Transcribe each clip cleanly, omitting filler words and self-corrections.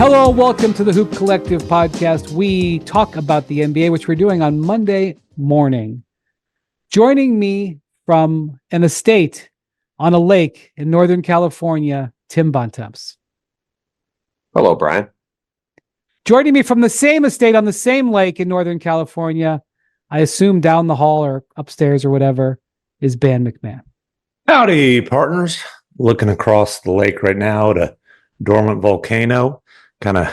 Hello, welcome to the Hoop Collective podcast. We talk about the NBA, which we're doing on Monday morning. Joining me from an estate on a lake in Northern California, Tim Bontemps. Hello, Brian. Joining me from the same estate on the same lake in Northern California, I assume down the hall or upstairs or whatever, is Ben McMahon. Howdy, partners. Looking across the lake right now at a dormant volcano, kind of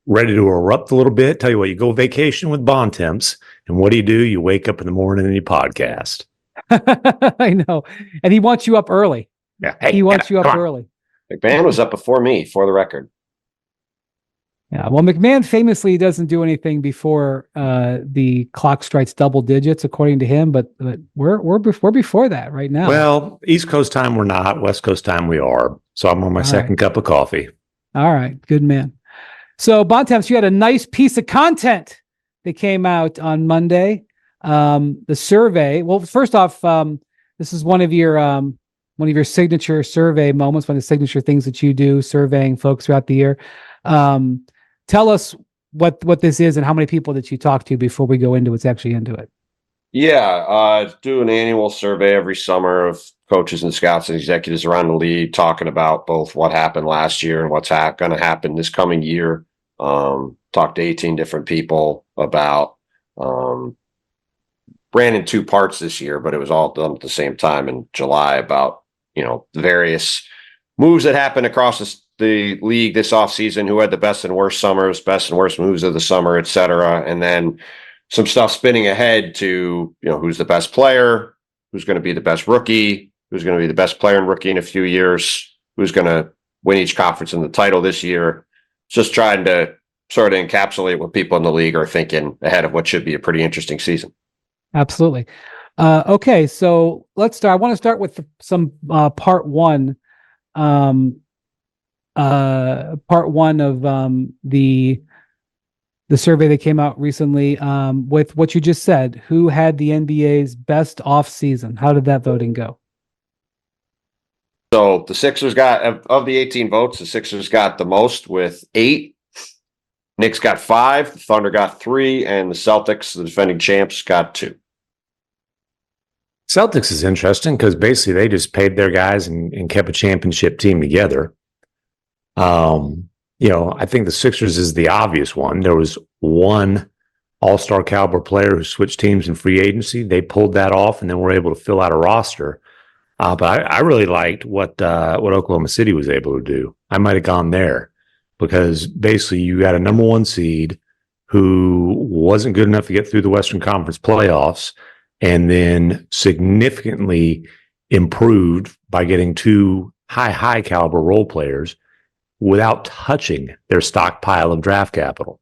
ready to erupt a little bit. Tell you what, you go vacation with Bontemps, and what do? You wake up in the morning and you podcast. I know. And he wants you up early. Yeah, he wants you up early. McMahon was up before me, for the record. Yeah, well, McMahon famously doesn't do anything before the clock strikes double digits, according to him. But we're before that right now. Well, East Coast time we're not. West Coast time we are. So I'm on my second cup of coffee. All right, good man. So Bontemps, you had a nice piece of content that came out on Monday. The survey. Well, first off, this is one of your signature survey moments, one of the signature things that you do, surveying folks throughout the year. Tell us what this is and how many people that you talk to before we go into what's actually into it. Yeah, do an annual survey every summer of coaches and scouts and executives around the league, talking about both what happened last year and what's going to happen this coming year. Talked to 18 different people about, ran in two parts this year, but it was all done at the same time in July about, the various moves that happened across the league this offseason, who had the best and worst summers, best and worst moves of the summer, et cetera. And then some stuff spinning ahead to, who's the best player, who's going to be the best rookie, who's going to be the best player and rookie in a few years, who's going to win each conference in the title this year. Just trying to sort of encapsulate what people in the league are thinking ahead of what should be a pretty interesting season. Absolutely. Okay, so let's start. I want to start with some part one. Part one of the survey that came out recently with what you just said. Who had the NBA's best off season? How did that voting go? So the Sixers got, of the 18 votes, the Sixers got the most with 8. Knicks got 5, the Thunder got 3, and the Celtics, the defending champs, got 2. Celtics is interesting because basically they just paid their guys and kept a championship team together. I think the Sixers is the obvious one. There was one all-star caliber player who switched teams in free agency. They pulled that off and then were able to fill out a roster. But I really liked what Oklahoma City was able to do. I might have gone there because basically you got a number one seed who wasn't good enough to get through the Western Conference playoffs and then significantly improved by getting 2 high caliber role players without touching their stockpile of draft capital.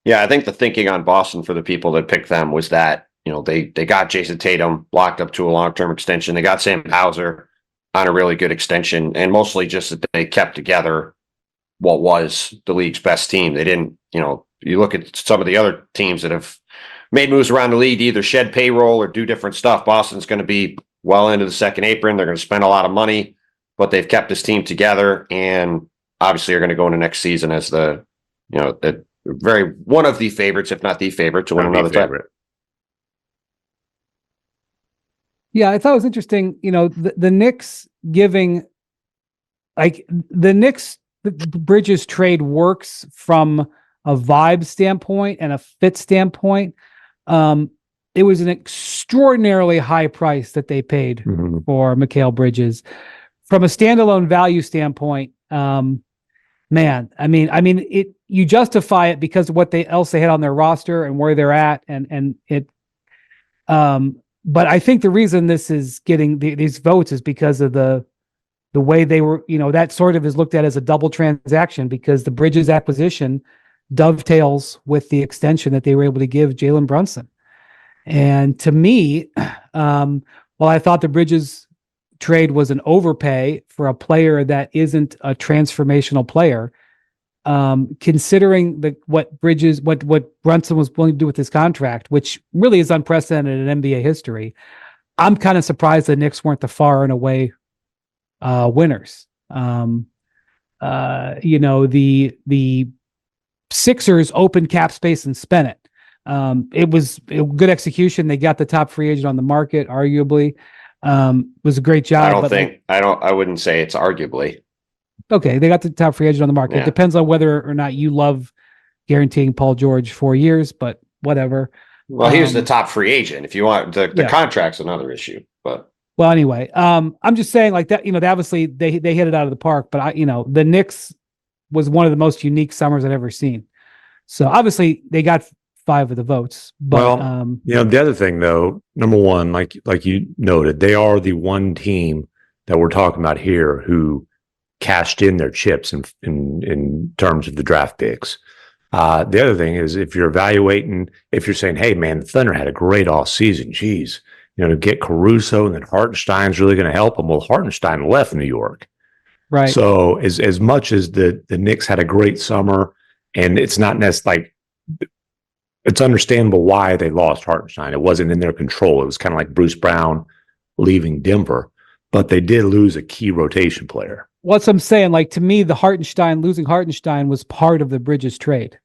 Yeah, I think the thinking on Boston for the people that picked them was that, they got Jason Tatum locked up to a long-term extension. They got Sam Hauser on a really good extension, and mostly just that they kept together what was the league's best team. They didn't, you look at some of the other teams that have made moves around the league to either shed payroll or do different stuff. Boston's going to be well into the second apron. They're going to spend a lot of money, but they've kept this team together, and obviously are going to go into next season as the one of the favorites, if not the favorite, to win another title. Yeah, I thought it was interesting. The Knicks giving, the Knicks Bridges trade works from a vibe standpoint and a fit standpoint. It was an extraordinarily high price that they paid for Mikal Bridges. From a standalone value standpoint, man, I mean, you justify it because of what else they had on their roster and where they're at, and it. But I think the reason this is getting these votes is because of the way they were. That sort of is looked at as a double transaction because the Bridges acquisition dovetails with the extension that they were able to give Jalen Brunson. And to me, while I thought the Bridges trade was an overpay for a player that isn't a transformational player, considering what Brunson was willing to do with his contract, which really is unprecedented in NBA history, I'm kind of surprised the Knicks weren't the far and away winners. the Sixers opened cap space and spent it. It was a good execution. They got the top free agent on the market, arguably. Was a great job. I wouldn't say it's arguably. Okay, they got the top free agent on the market. Yeah. It depends on whether or not you love guaranteeing Paul George 4 years, but whatever. Well, he was the top free agent. If you want the contract's another issue, but well, anyway, I'm just saying like that. Obviously they hit it out of the park, but the Knicks was one of the most unique summers I've ever seen. So obviously they got 5 of the votes. But the other thing though, number one, like you noted, they are the one team that we're talking about here who cashed in their chips in terms of the draft picks. The other thing is if you're saying, hey man, the Thunder had a great off season, geez, to get Caruso and then Hartenstein's really going to help them. Well, Hartenstein left New York. Right. So as much as the Knicks had a great summer, and it's not necessarily it's understandable why they lost Hartenstein. It wasn't in their control. It was kind of like Bruce Brown leaving Denver, but they did lose a key rotation player. What's I'm saying, like to me, losing Hartenstein was part of the Bridges trade.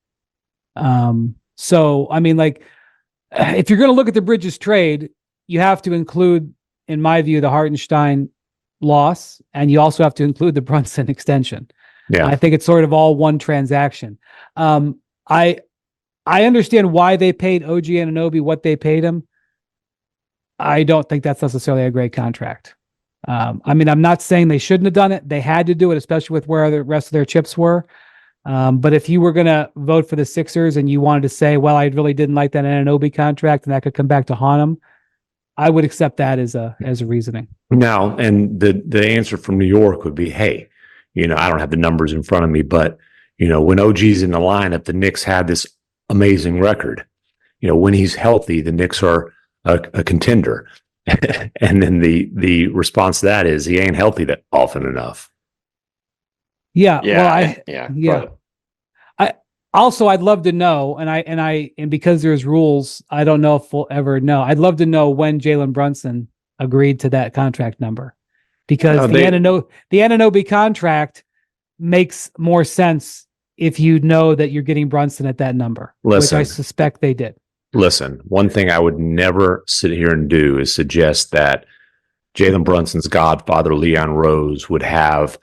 So I mean, like if you're going to look at the Bridges trade, you have to include, in my view, the Hartenstein loss, and you also have to include the Brunson extension. Yeah, I think it's sort of all one transaction. I understand why they paid OG Anunoby what they paid him. I don't think that's necessarily a great contract. I mean, I'm not saying they shouldn't have done it. They had to do it, especially with where the rest of their chips were. But if you were going to vote for the Sixers and you wanted to say, well, I really didn't like that Anunoby contract and that could come back to haunt them, I would accept that as a reasoning. Now, and the answer from New York would be, hey, I don't have the numbers in front of me, but, when OG's in the lineup, the Knicks had this amazing record. When he's healthy, the Knicks are a contender. And then the response to that is he ain't healthy that often enough. Yeah. Well, I'd love to know, and because there's rules, I don't know if we'll ever know. I'd love to know when Jalen Brunson agreed to that contract number, because the Anunoby contract makes more sense if you know that you're getting Brunson at that number, which I suspect they did. Listen, one thing I would never sit here and do is suggest that Jalen Brunson's godfather, Leon Rose, would have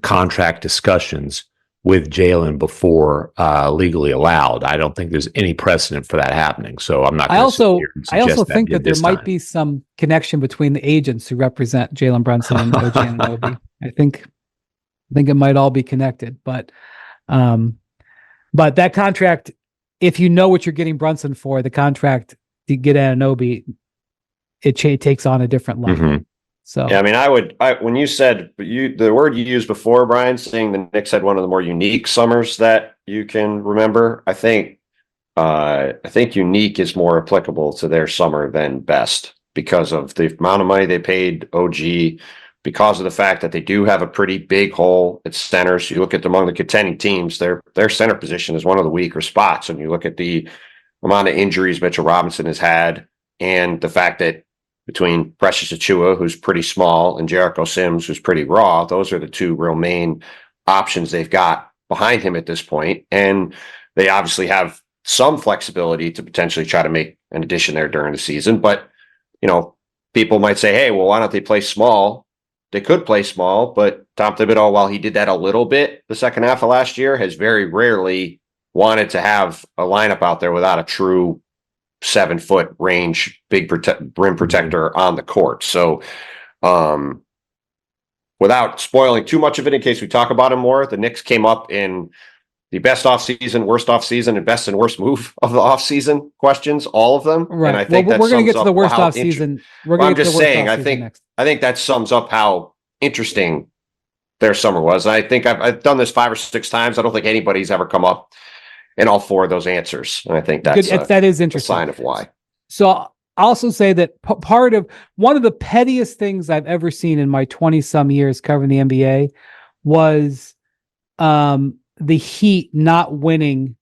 contract discussions with Jalen before legally allowed. I don't think there's any precedent for that happening. So I'm not going to sit here and suggest I also think that there might be some connection between the agents who represent Jalen Brunson and OG Anunoby. I think it might all be connected, but that contract, if you know what you're getting Brunson for, the contract to get Anunoby, it takes on a different level. Mm-hmm. So yeah, I mean, when you said the word you used before, Brian, saying the Knicks had one of the more unique summers that you can remember, I think unique is more applicable to their summer than best because of the amount of money they paid OG, because of the fact that they do have a pretty big hole at center. So you look at among the contending teams, their center position is one of the weaker spots. And you look at the amount of injuries Mitchell Robinson has had, and the fact that between Precious Achiuwa, who's pretty small, and Jericho Sims, who's pretty raw, those are the two real main options they've got behind him at this point. And they obviously have some flexibility to potentially try to make an addition there during the season. But, people might say, hey, well, why don't they play small? They could play small, but Tom Thibodeau, while he did that a little bit the second half of last year, has very rarely wanted to have a lineup out there without a true 7-foot range, big rim protector on the court. So, without spoiling too much of it, in case we talk about him more, the Knicks came up in the best offseason, worst offseason, and best and worst move of the offseason questions, all of them. Right. And I think we're going to get to the worst offseason. I'm just saying, I think that sums up how interesting their summer was. I think I've done this 5 or 6 times. I don't think anybody's ever come up in all 4 of those answers. And I think that is interesting. A sign of why. So I'll also say that part of one of the pettiest things I've ever seen in my 20 some years covering the NBA was the Heat not winning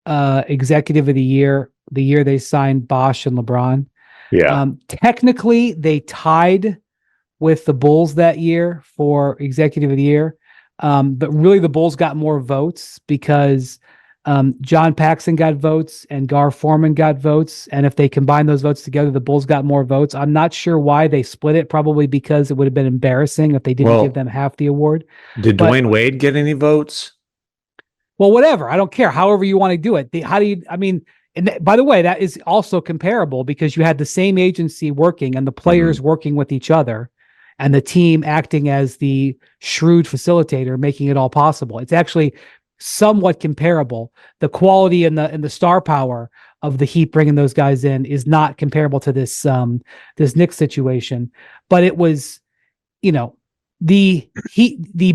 executive of the year they signed Bosh and LeBron. Yeah. Technically they tied with the Bulls that year for executive of the year, But really the Bulls got more votes because John Paxson got votes and Gar Forman got votes. And if they combine those votes together, the Bulls got more votes. I'm not sure why they split it, probably because it would have been embarrassing if they didn't give them half the award. Did Dwayne Wade get any votes? Well, whatever. I don't care. However you want to do it. And by the way, that is also comparable because you had the same agency working and the players working with each other and the team acting as the shrewd facilitator, making it all possible. It's actually somewhat comparable. The quality and the star power of the Heat bringing those guys in is not comparable to this Knicks situation, but it was, the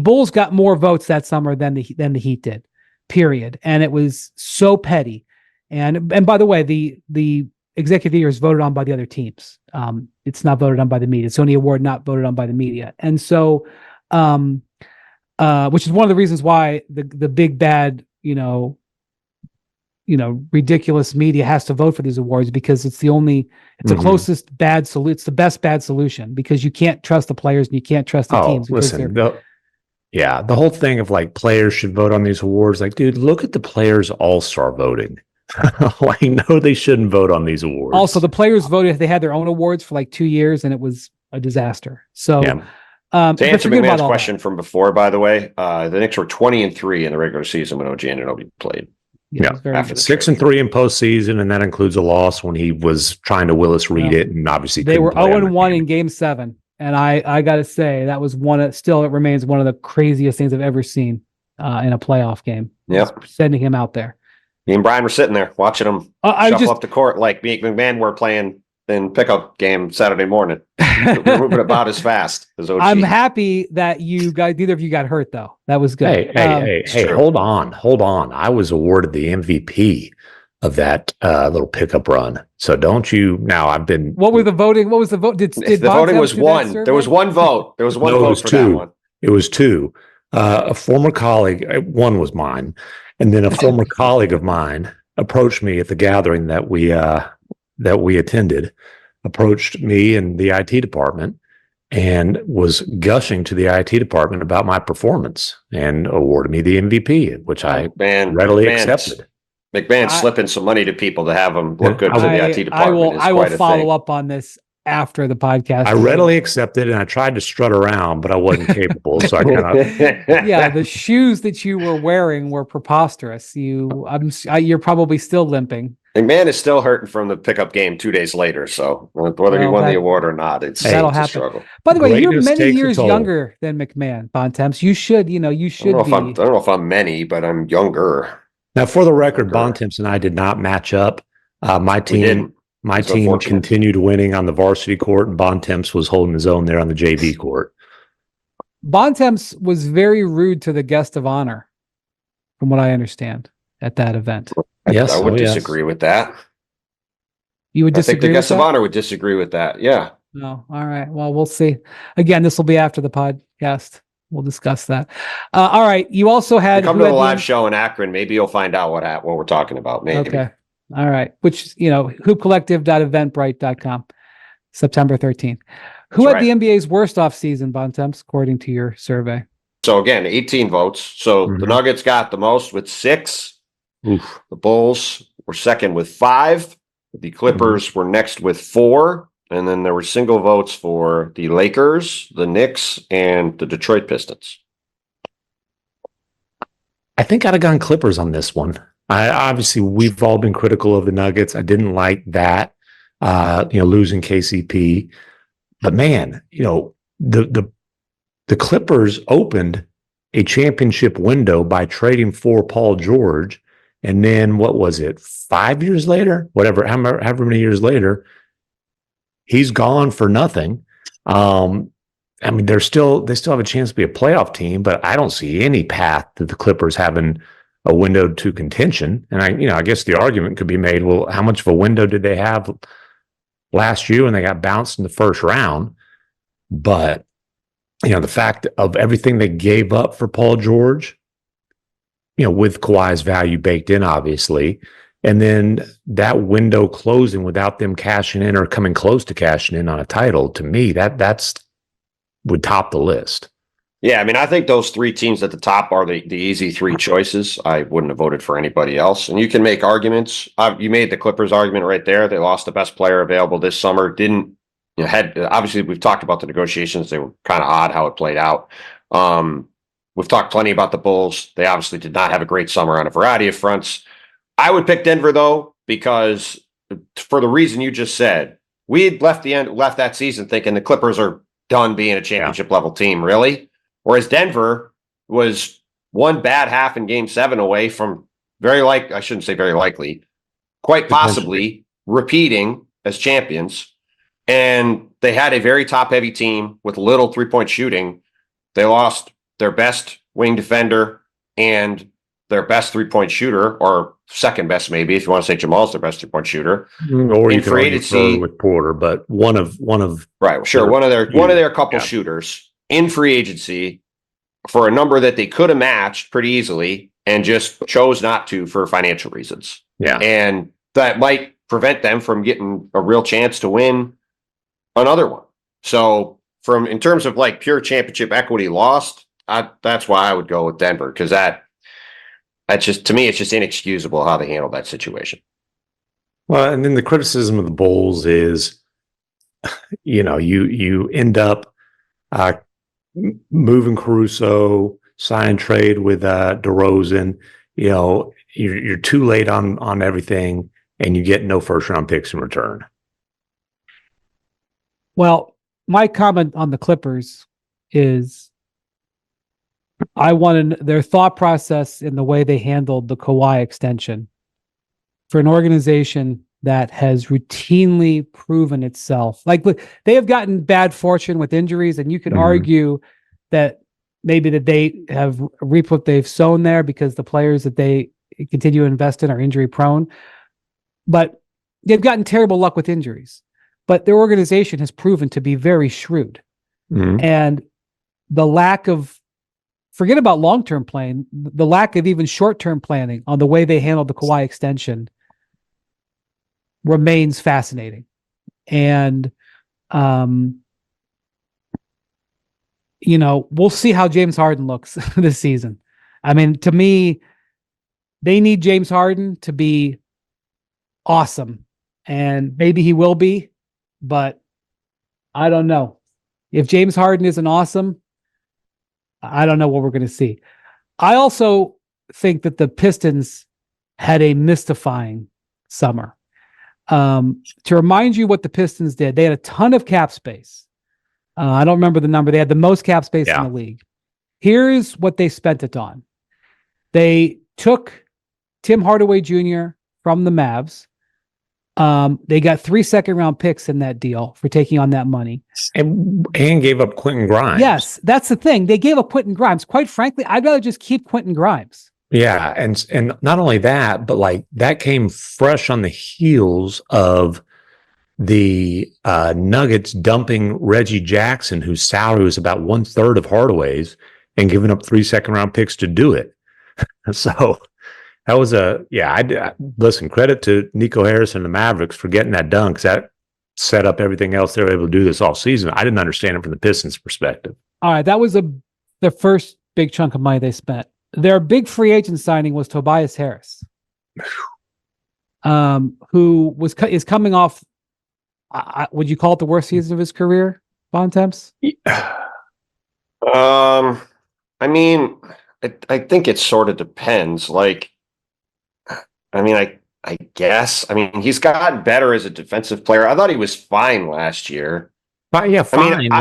Bulls got more votes that summer than the Heat did, period. And it was so petty. And by the way, the executive year is voted on by the other teams. It's not voted on by the media. It's only award not voted on by the media. And so, which is one of the reasons why the big bad, ridiculous media has to vote for these awards, because it's the closest bad solution. It's the best bad solution because you can't trust the players and you can't trust the teams. Listen, the whole thing of like players should vote on these awards. Like, dude, look at the players all-star voting. Like, no, they shouldn't vote on these awards. Also, the players voted. They had their own awards for like 2 years, and it was a disaster. So, to answer McMahon's question from before, by the way, the Knicks were 20-3 in the regular season when OG Anunoby played. After 6-3 in postseason, and that includes a loss when he was trying to Willis read it, and obviously they were 0-1 in Game 7, and I got to say that was it remains one of the craziest things I've ever seen in a playoff game. Yep, sending him out there. Me and Brian were sitting there watching him shuffle up the court like me and McMahon were playing in pickup game Saturday morning. We're moving about as fast as OG. I'm happy that neither of you got hurt though. That was good. Hey, hold on. I was awarded the MVP of that little pickup run. So don't you now? What was the voting? What was the vote? Did the voting was one? There was one vote. There was one vote for that one. It was two. A former colleague, one was mine, and then a former colleague of mine approached me at the gathering that we attended, approached me in the IT department and was gushing to the IT department about my performance and awarded me the MVP, which I readily accepted. McMahon's slipping some money to people to have them look good for the IT department. I will follow up on this after the podcast. I readily accepted, and I tried to strut around, but I wasn't capable. So I kind of the shoes that you were wearing were preposterous. You're probably still limping. McMahon is still hurting from the pickup game 2 days later. So whether he won the award or not, that'll happen. Struggle. By the way, you're many years younger than McMahon, Bontemps. You should. I don't know if I'm many, but I'm younger. Now, for the record, Bontemps and I did not match up. My team continued winning on the varsity court, and Bontemps was holding his own there on the JV court. Bontemps was very rude to the guest of honor, from what I understand, at that event. Yes, I would disagree with that. You would disagree? I think the guest of honor would disagree with that. Yeah. Oh, all right. Well, we'll see. Again, this will be after the podcast. We'll discuss that. All right. You also had come to the live show in Akron. Maybe you'll find out what we're talking about. Maybe. Okay. All right. Which, hoopcollective.eventbrite.com, September 13th. Who had the NBA's worst offseason, Bontemps, according to your survey? So again, 18 votes. So the Nuggets got the most with 6. Oof. The Bulls were second with 5. The Clippers were next with 4. And then there were single votes for the Lakers, the Knicks, and the Detroit Pistons. I think I'd have gone Clippers on this one. Obviously, we've all been critical of the Nuggets. I didn't like that, losing KCP. But man, the Clippers opened a championship window by trading for Paul George. And then what was it? 5 years later, however many years later, he's gone for nothing. They still have a chance to be a playoff team, but I don't see any path to the Clippers having a window to contention. And I guess the argument could be made, well, how much of a window did they have last year when they got bounced in the first round? But, the fact of everything they gave up for Paul George, with Kawhi's value baked in, obviously, and then that window closing without them cashing in or coming close to cashing in on a title, to me, that's would top the list. Yeah, I mean, I think those three teams at the top are the easy three choices. I wouldn't have voted for anybody else. And you can make arguments. You made the Clippers argument right there. They lost the best player available this summer. Didn't had obviously we've talked about the negotiations. They were kind of odd how it played out. We've talked plenty about the Bulls. They obviously did not have a great summer on a variety of fronts. I would pick Denver though because for the reason you just said, we had left that season thinking the Clippers are done being a championship level team. Really. Whereas Denver was one bad half in Game 7 away from I shouldn't say very likely, quite possibly repeating as champions. And they had a very top-heavy team with little three-point shooting. They lost their best wing defender and their best three-point shooter, or second best maybe, if you want to say Jamal's their best three-point shooter. Or you can free agency with Porter, but one of right, sure, one of their couple shooters in free agency for a number that they could have matched pretty easily and just chose not to for financial reasons. Yeah. And that might prevent them from getting a real chance to win another one. So in terms of like pure championship equity lost, that's why I would go with Denver, because that's just, to me, it's just inexcusable how they handled that situation. Well, and then the criticism of the Bulls is, you end up moving Caruso, sign and trade with DeRozan. You're too late on everything, and you get no first round picks in return. Well, my comment on the Clippers is I wanted their thought process in the way they handled the Kawhi extension for an organization that has routinely proven itself. Like, look, they have gotten bad fortune with injuries, and you could argue that maybe that they have reaped what they've sown there because the players that they continue to invest in are injury prone. But they've gotten terrible luck with injuries. But their organization has proven to be very shrewd. And the lack of, forget about long-term planning, the lack of even short-term planning on the way they handled the Kawhi extension remains fascinating. And, we'll see how James Harden looks this season. I mean, to me, they need James Harden to be awesome. And maybe he will be, but I don't know. If James Harden isn't awesome, I don't know what we're going to see. I also think that the Pistons had a mystifying summer. To remind you what the Pistons did, they had a ton of cap space. I don't remember the number. They had the most cap space in the league. Here's what they spent it on. They took Tim Hardaway Jr. from the Mavs. They got 3 second-round picks in that deal for taking on that money. And gave up Quentin Grimes. Yes, that's the thing. They gave up Quentin Grimes. Quite frankly, I'd rather just keep Quentin Grimes. Yeah, and not only that, but like that came fresh on the heels of the Nuggets dumping Reggie Jackson, whose salary was about 1/3 of Hardaway's, and giving up 3 second-round picks to do it. So that was listen, credit to Nico Harris and the Mavericks for getting that done, because that set up everything else they were able to do this all season. I didn't understand it from the Pistons' perspective. All right, that was the first big chunk of money they spent. Their big free agent signing was Tobias Harris, who is coming off. Would you call it the worst season of his career, Bontemps? I mean, I think it sort of depends. Like, I guess. I mean, he's gotten better as a defensive player. I thought he was fine last year. But yeah, fine. I mean,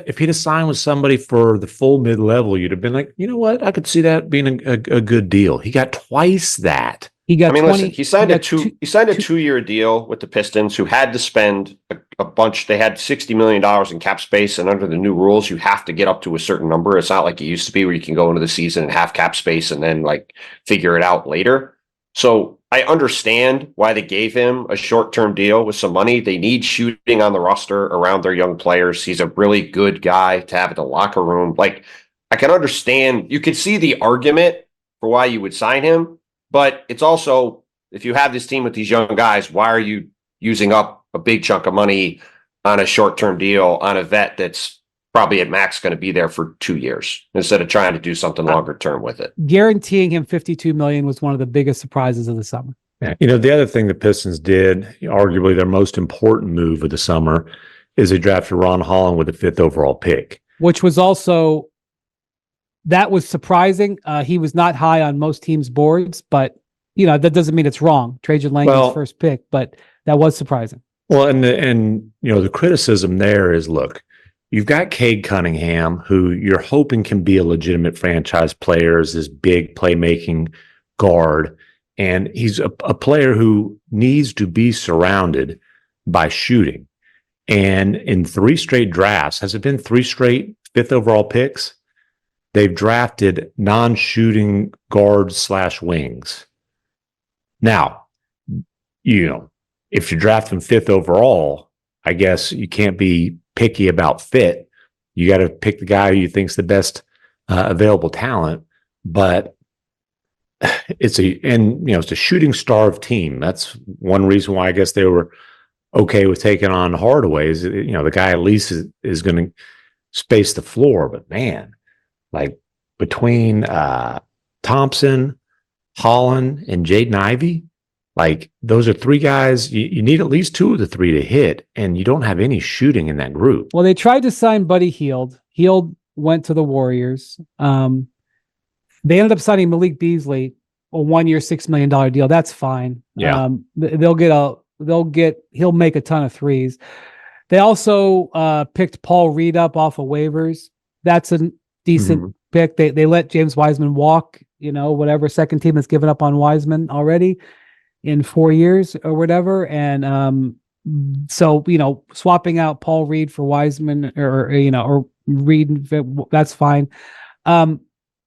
if he'd have signed with somebody for the full mid-level, you'd have been like, you know what? I could see that being a good deal. He got twice that. He got. Listen. He signed a 2-year deal with the Pistons, who had to spend a bunch. They had $60 million in cap space, and under the new rules, you have to get up to a certain number. It's not like it used to be, where you can go into the season and have cap space and then like figure it out later. So I understand why they gave him a short-term deal with some money. They need shooting on the roster around their young players. He's a really good guy to have in the locker room. Like, I can understand. You could see the argument for why you would sign him. But it's also, if you have this team with these young guys, why are you using up a big chunk of money on a short-term deal on a vet that's probably at max going to be there for 2 years instead of trying to do something longer term with it. Guaranteeing him $52 million was one of the biggest surprises of the summer. Yeah. The other thing the Pistons did, arguably their most important move of the summer, is they drafted Ron Holland with the 5th overall pick. Which was also, that was surprising. He was not high on most teams' boards, but that doesn't mean it's wrong. Trajan Langdon's first pick, but that was surprising. Well, and the criticism there is, look, you've got Cade Cunningham, who you're hoping can be a legitimate franchise player as this big playmaking guard. And he's a player who needs to be surrounded by shooting. And in 3 straight drafts, has it been 3 straight 5th overall picks? They've drafted non-shooting guards / wings. Now, if you draft him 5th overall, I guess you can't be picky about fit. You got to pick the guy who you think's the best available talent. But it's a shooting starved team. That's one reason why I guess they were okay with taking on Hardaway. Is the guy at least is going to space the floor. But man, like between Thompson, Holland, and Jaden Ivey, like those are 3 guys. You need at least 2 of the 3 to hit, and you don't have any shooting in that group. Well, they tried to sign Buddy Hield. Hield went to the Warriors. They ended up signing Malik Beasley, a 1-year, $6 million deal. That's fine. Yeah. He'll make a ton of threes. They also picked Paul Reed up off of waivers. That's a decent pick. They let James Wiseman walk, whatever second team has given up on Wiseman already in 4 years or whatever. And so, swapping out Paul Reed for Wiseman or Reed, that's fine.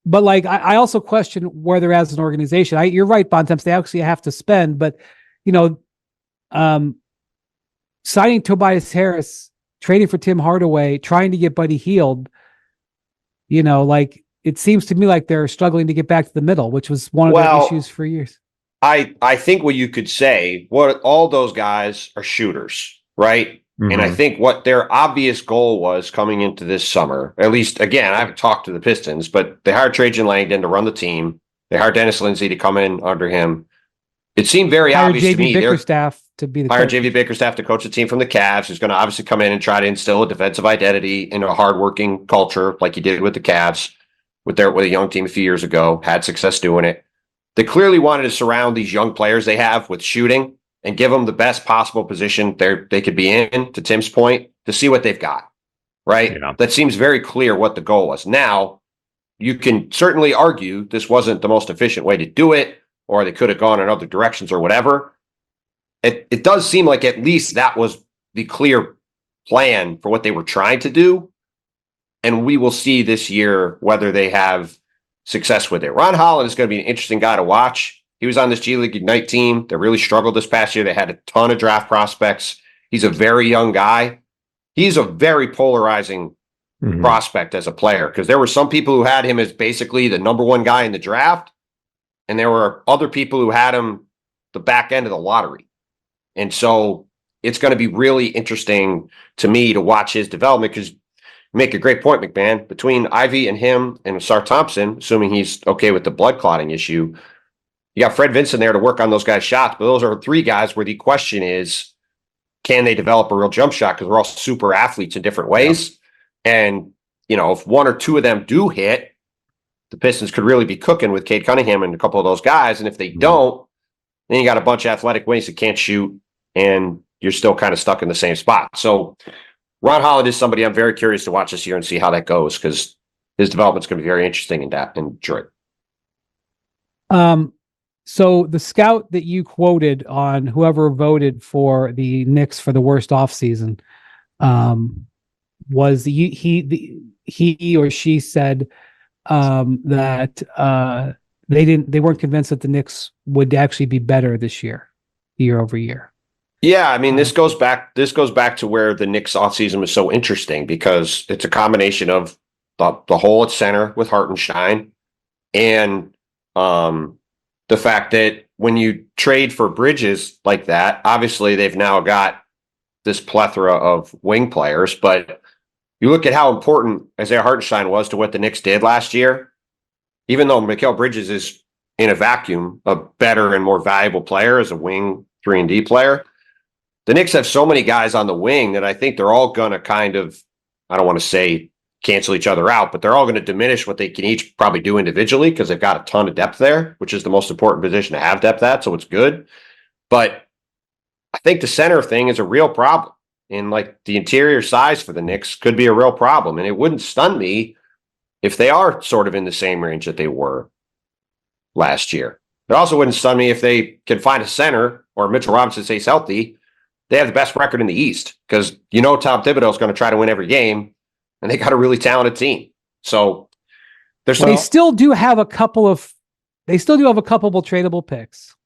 But I also question whether as an organization, you're right, Bontemps, they actually have to spend, but signing Tobias Harris, trading for Tim Hardaway, trying to get Buddy Hield, it seems to me like they're struggling to get back to the middle, which was one of their issues for years. I think what you could say, all those guys are shooters, right? Mm-hmm. And I think what their obvious goal was coming into this summer, at least, again, I haven't talked to the Pistons, but they hired Trajan Langdon to run the team. They hired Dennis Lindsey to come in under him. It seemed very obvious to me. Bickerstaff to be the hired JV Bickerstaff to coach the team from the Cavs, who's going to obviously come in and try to instill a defensive identity into a hardworking culture like he did with the Cavs, with a young team a few years ago, had success doing it. They clearly wanted to surround these young players they have with shooting and give them the best possible position they could be in, to Tim's point, to see what they've got, right? Yeah. That seems very clear what the goal was. Now, you can certainly argue this wasn't the most efficient way to do it, or they could have gone in other directions or whatever. It does seem like at least that was the clear plan for what they were trying to do, and we will see this year whether they have success with it. Ron Holland is going to be an interesting guy to watch. He was on this G League Ignite team that really struggled this past year. They had a ton of draft prospects. He's a very young guy. He's a very polarizing prospect as a player, because there were some people who had him as basically the number 1 guy in the draft, and there were other people who had him the back end of the lottery. And so it's going to be really interesting to me to watch his development, because you make a great point, McMahon. Between Ivy and him and Sar Thompson, assuming he's okay with the blood clotting issue, you got Fred Vincent there to work on those guys' shots, but those are 3 guys where the question is, can they develop a real jump shot? Because we're all super athletes in different ways. Yeah. And, if 1 or 2 of them do hit, the Pistons could really be cooking with Cade Cunningham and a couple of those guys. And if they don't, then you got a bunch of athletic wings that can't shoot, and you're still kind of stuck in the same spot. So Ron Holland is somebody I'm very curious to watch this year and see how that goes, because his development's going to be very interesting in Detroit. So the scout that you quoted on whoever voted for the Knicks for the worst offseason, was he or she said that they weren't convinced that the Knicks would actually be better this year over year. Yeah, I mean, this goes back to where the Knicks offseason was so interesting, because it's a combination of the hole at center with Hartenstein, and the fact that when you trade for Bridges like that, obviously they've now got this plethora of wing players, but you look at how important Isaiah Hartenstein was to what the Knicks did last year, even though Mikal Bridges is in a vacuum a better and more valuable player as a wing 3-and-D player. The Knicks have so many guys on the wing that I think they're all going to kind of, I don't want to say cancel each other out, but they're all going to diminish what they can each probably do individually because they've got a ton of depth there, which is the most important position to have depth at. So it's good. But I think the center thing is a real problem. And like the interior size for the Knicks could be a real problem. And it wouldn't stun me if they are sort of in the same range that they were last year. It also wouldn't stun me if they can find a center or Mitchell Robinson stays healthy. They have the best record in the East because Tom Thibodeau is going to try to win every game, and they got a really talented team. So they still do have a couple of tradable picks.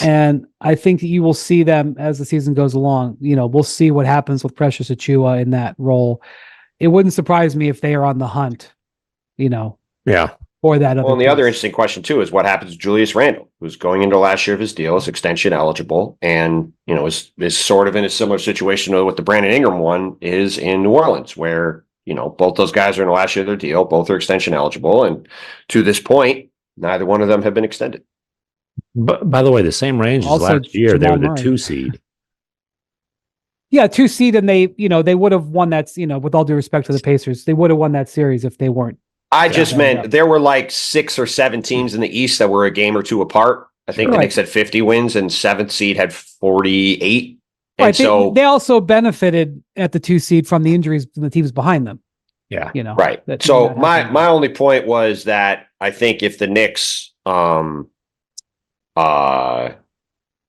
And I think that you will see them as the season goes along. We'll see what happens with Precious Achiuwa in that role. It wouldn't surprise me if they are on the hunt, Yeah. for that other. Well, and the other interesting question too is what happens to Julius Randle, who's going into last year of his deal, is extension eligible, and is sort of in a similar situation to what the Brandon Ingram one is in New Orleans, where both those guys are in the last year of their deal, both are extension eligible, and to this point, neither one of them have been extended. But by the way, the same range as last year, they were the 2 seed. Yeah, 2 seed, and they would have won that. With all due respect to the Pacers, they would have won that series if they weren't. I just meant there were like 6 or 7 teams in the East that were a game or two apart. I think the Knicks had 50 wins and 7th seed had 48. And right, so they also benefited at the 2 seed from the injuries to the teams behind them. Yeah. Right. So my only point was that I think if the Knicks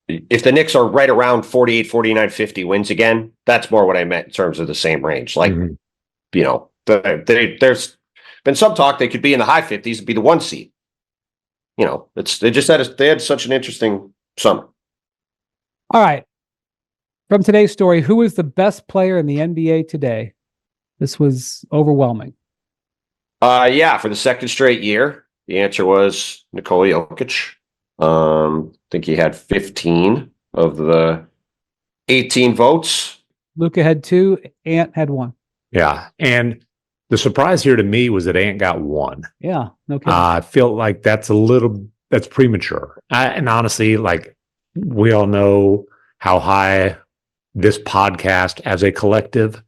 if the Knicks are right around 48, 49, 50 wins again, that's more what I meant in terms of the same range. Like, there's been some talk they could be in the high 50s and be the 1 seed. They had such an interesting summer. All right. From today's story, who is the best player in the NBA today? This was overwhelming. For the second straight year, the answer was Nikola Jokic. I think he had 15 of the 18 votes. Luka had 2, Ant had 1. Yeah. And the surprise here to me was that Ant got 1. Yeah. No kidding. I feel like that's premature. And honestly, like we all know how high this podcast as a collective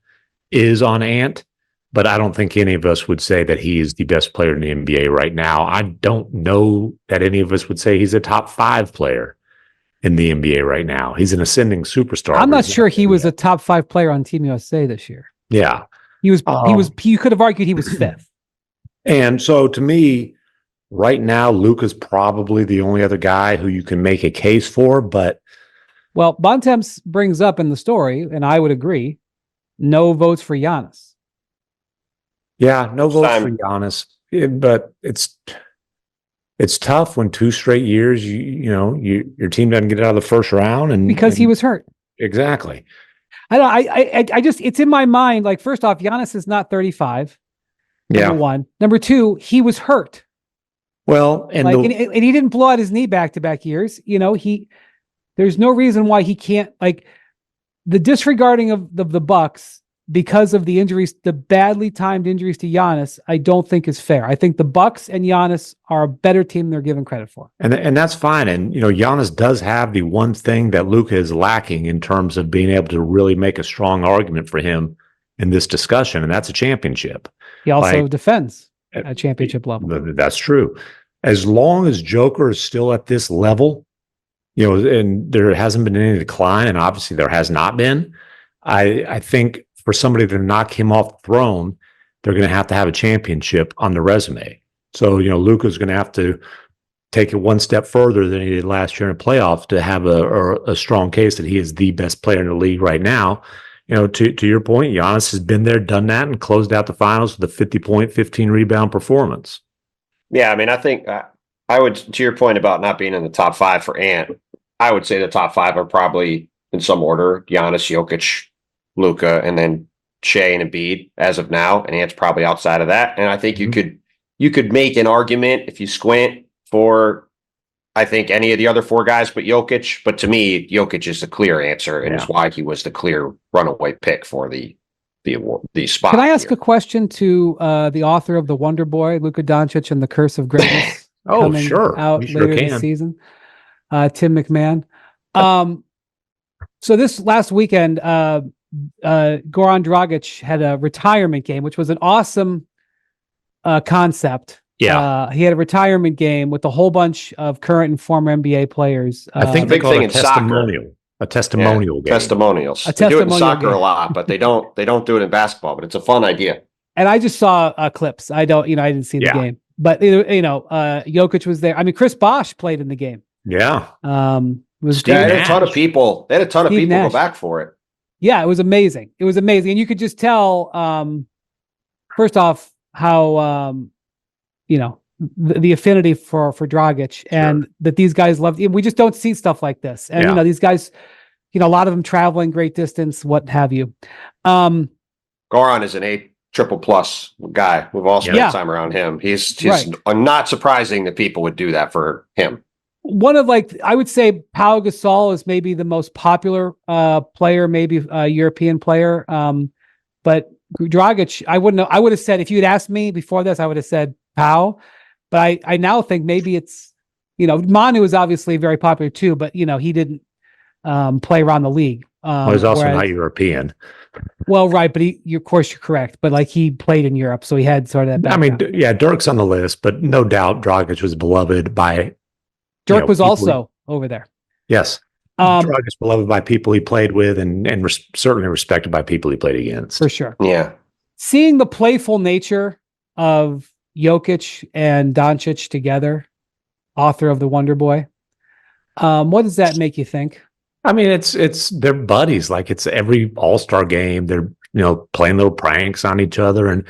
is on Ant, but I don't think any of us would say that he is the best player in the NBA right now. I don't know that any of us would say he's a top 5 player in the NBA right now. He's an ascending superstar. I'm not sure he was a top 5 player on Team USA this year. Yeah. You could have argued he was 5th. And so to me, right now, Luka's probably the only other guy who you can make a case for, but well, Bontemps brings up in the story, and I would agree, no votes for Giannis. Yeah, no votes for Giannis. But it's tough when 2 straight years your team doesn't get out of the first round, and because he was hurt. Exactly. I just it's in my mind. Like, first off, Giannis is not 35. Number one. Number 2, he was hurt. Well, and he didn't blow out his knee back-to-back years. There's no reason why he can't, like, the disregarding of the Bucks because of the injuries, the badly timed injuries to Giannis, I don't think is fair. I think the Bucks and Giannis are a better team than they're given credit for. And that's fine. And, Giannis does have the one thing that Luka is lacking in terms of being able to really make a strong argument for him in this discussion, and that's a championship. He also defends at championship level. That's true. As long as Joker is still at this level, and there hasn't been any decline, and obviously there has not been, I think for somebody to knock him off the throne, they're going to have a championship on the resume. So, Luka's going to have to take it one step further than he did last year in the playoffs to have a strong case that he is the best player in the league right now. To your point, Giannis has been there, done that, and closed out the finals with a 50-point, 15-rebound performance. Yeah, I mean, I think I would, to your point about not being in the top 5 for Ant, I would say the top 5 are probably in some order: Giannis, Jokic, Luka, and then Shea and Embiid as of now, and Ant's probably outside of that. And I think you could make an argument if you squint for, I think, any of the other 4 guys but Jokic. But to me, Jokic is the clear answer, and is why he was the clear runaway pick for the the spot. Can I ask here. a question to the author of The Wonder Boy, Luka Doncic and the Curse of Greatness? Oh, coming sure. out You sure later this can. season. Tim McMahon. So this last weekend, Goran Dragic had a retirement game, which was an awesome concept. Yeah. He had a retirement game with a whole bunch of current and former NBA players. I think a they big call it thing a in soccer. testimonial. A testimonial game. Testimonials. A They do it in testimonial soccer game. a lot, but they don't do it in basketball. But it's a fun idea. And I just saw clips. I didn't see the game, but Jokic was there. I mean, Chris Bosh played in the game. Yeah. It was They great. had a ton of people. They had a ton of Steve people Nash. go back for it. Yeah, it was amazing. It was amazing, and you could just tell. First off, how the affinity for Dragic, and that these guys love. We just don't see stuff like this, and these guys, a lot of them traveling great distance, what have you. Goran is an A triple plus guy. We've all spent time around him. He's Right. not surprising that people would do that for him. One of I would say Pau Gasol is maybe the most popular player, maybe a European player. But Dragic, I wouldn't know. I would have said, if you had asked me before this, I would have said Pau. But I now think maybe it's, Manu is obviously very popular too, but he didn't play around the league. He's also not European. Well, right, but of course you're correct. But he played in Europe, so he had sort of that background. I mean, Dirk's on the list, but no doubt Dragic was beloved by. Dirk was also over there. Yes. Dragic is beloved by people he played with and certainly respected by people he played against. For sure. Yeah. Seeing the playful nature of Jokic and Doncic together, author of The Wonder Boy, what does that make you think? I mean, it's they're buddies. It's every All-Star game. They're, playing little pranks on each other. And,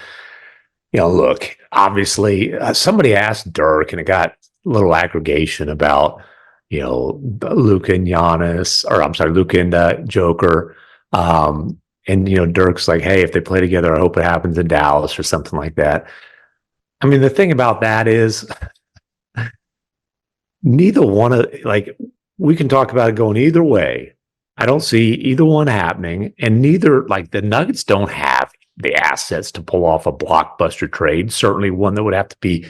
look, obviously somebody asked Dirk and it got a little aggregation about, Luka and Giannis, or I'm sorry, Luka and Joker. And, Dirk's like, hey, if they play together, I hope it happens in Dallas or something like that. I mean, the thing about that is neither one of, we can talk about it going either way. I don't see either one happening. And neither, the Nuggets don't have the assets to pull off a blockbuster trade, certainly one that would have to be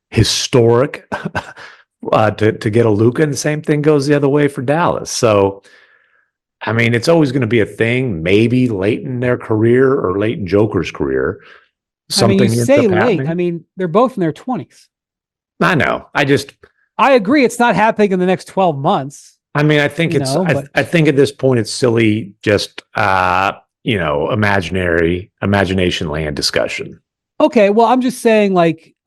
historic to get a Luka, and the same thing goes the other way for Dallas. So, I mean, it's always going to be a thing, maybe late in their career or late in Joker's career. Something you say late. I mean, they're both in their 20s. I know. I agree. It's not happening in the next 12 months. I mean, I think I think at this point it's silly, just imagination land discussion. Okay, well, I'm just saying,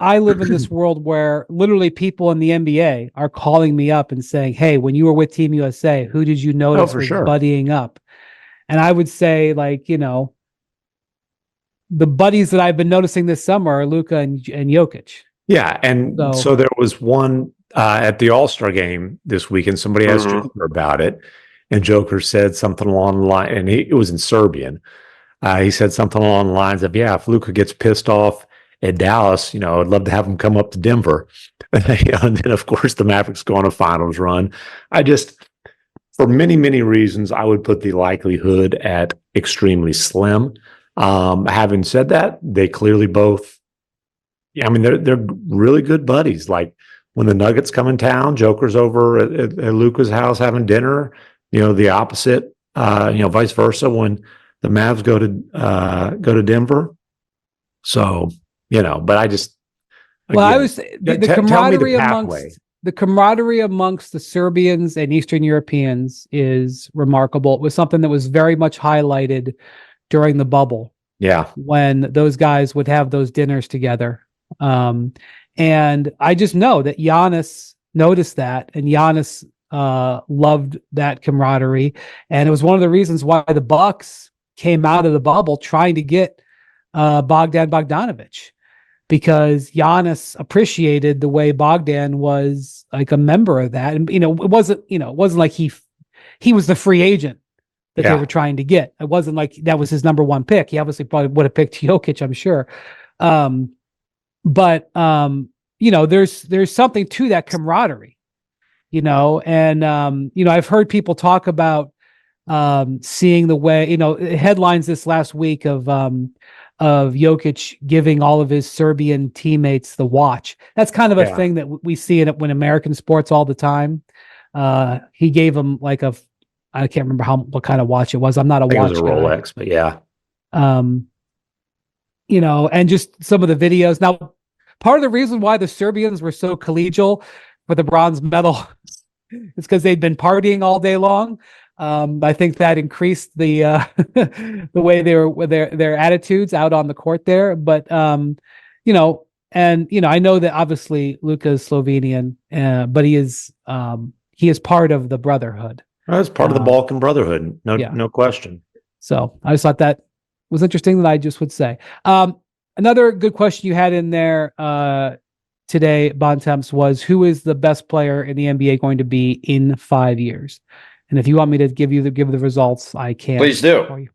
I live in this world where literally people in the NBA are calling me up and saying, hey, when you were with Team USA, who did you notice was buddying up? And I would say, the buddies that I've been noticing this summer are Luka and Jokic. Yeah, and so there was one at the All-Star game this weekend. Somebody asked Joker about it, and Joker said something along the line, and it was in Serbian. He said something along the lines of, if Luka gets pissed off at Dallas, I'd love to have him come up to Denver. And then, of course, the Mavericks go on a finals run. For many, many reasons, I would put the likelihood at extremely slim. Having said that, they clearly both, they're really good buddies. When the Nuggets come in town, Joker's over at Luka's house having dinner, the opposite, vice versa when the Mavs go to Denver. So, but I just, well, I was the camaraderie amongst the Serbians and Eastern Europeans is remarkable. It was something that was very much highlighted during the bubble. Yeah. When those guys would have those dinners together. And I just know that Giannis noticed that, and Giannis loved that camaraderie. And it was one of the reasons why the Bucks came out of the bubble trying to get Bogdan Bogdanović, because Giannis appreciated the way Bogdan was a member of that. And, it wasn't like he was the free agent that they were trying to get. It wasn't like that was his number one pick. He obviously probably would have picked Jokic, I'm sure. But there's something to that camaraderie, and I've heard people talk about seeing the way, headlines this last week of Jokic giving all of his Serbian teammates the watch. That's kind of a thing that we see in American sports all the time. He gave him like I can't remember what kind of watch it was. I'm not a watch it was a guy. Rolex, but yeah. And just some of the videos. Now, part of the reason why the Serbians were so collegial for the bronze medal is because they'd been partying all day long. I think that increased the the way they were their attitudes out on the court there. But I know that obviously Luka is Slovenian, but he is part of the brotherhood. That's part of the Balkan Brotherhood, no question. So I just thought that was interesting that I just would say. Another good question you had in there today, Bontemps, was who is the best player in the NBA going to be in 5 years? And if you want me to give the results, I can. Please do. For you.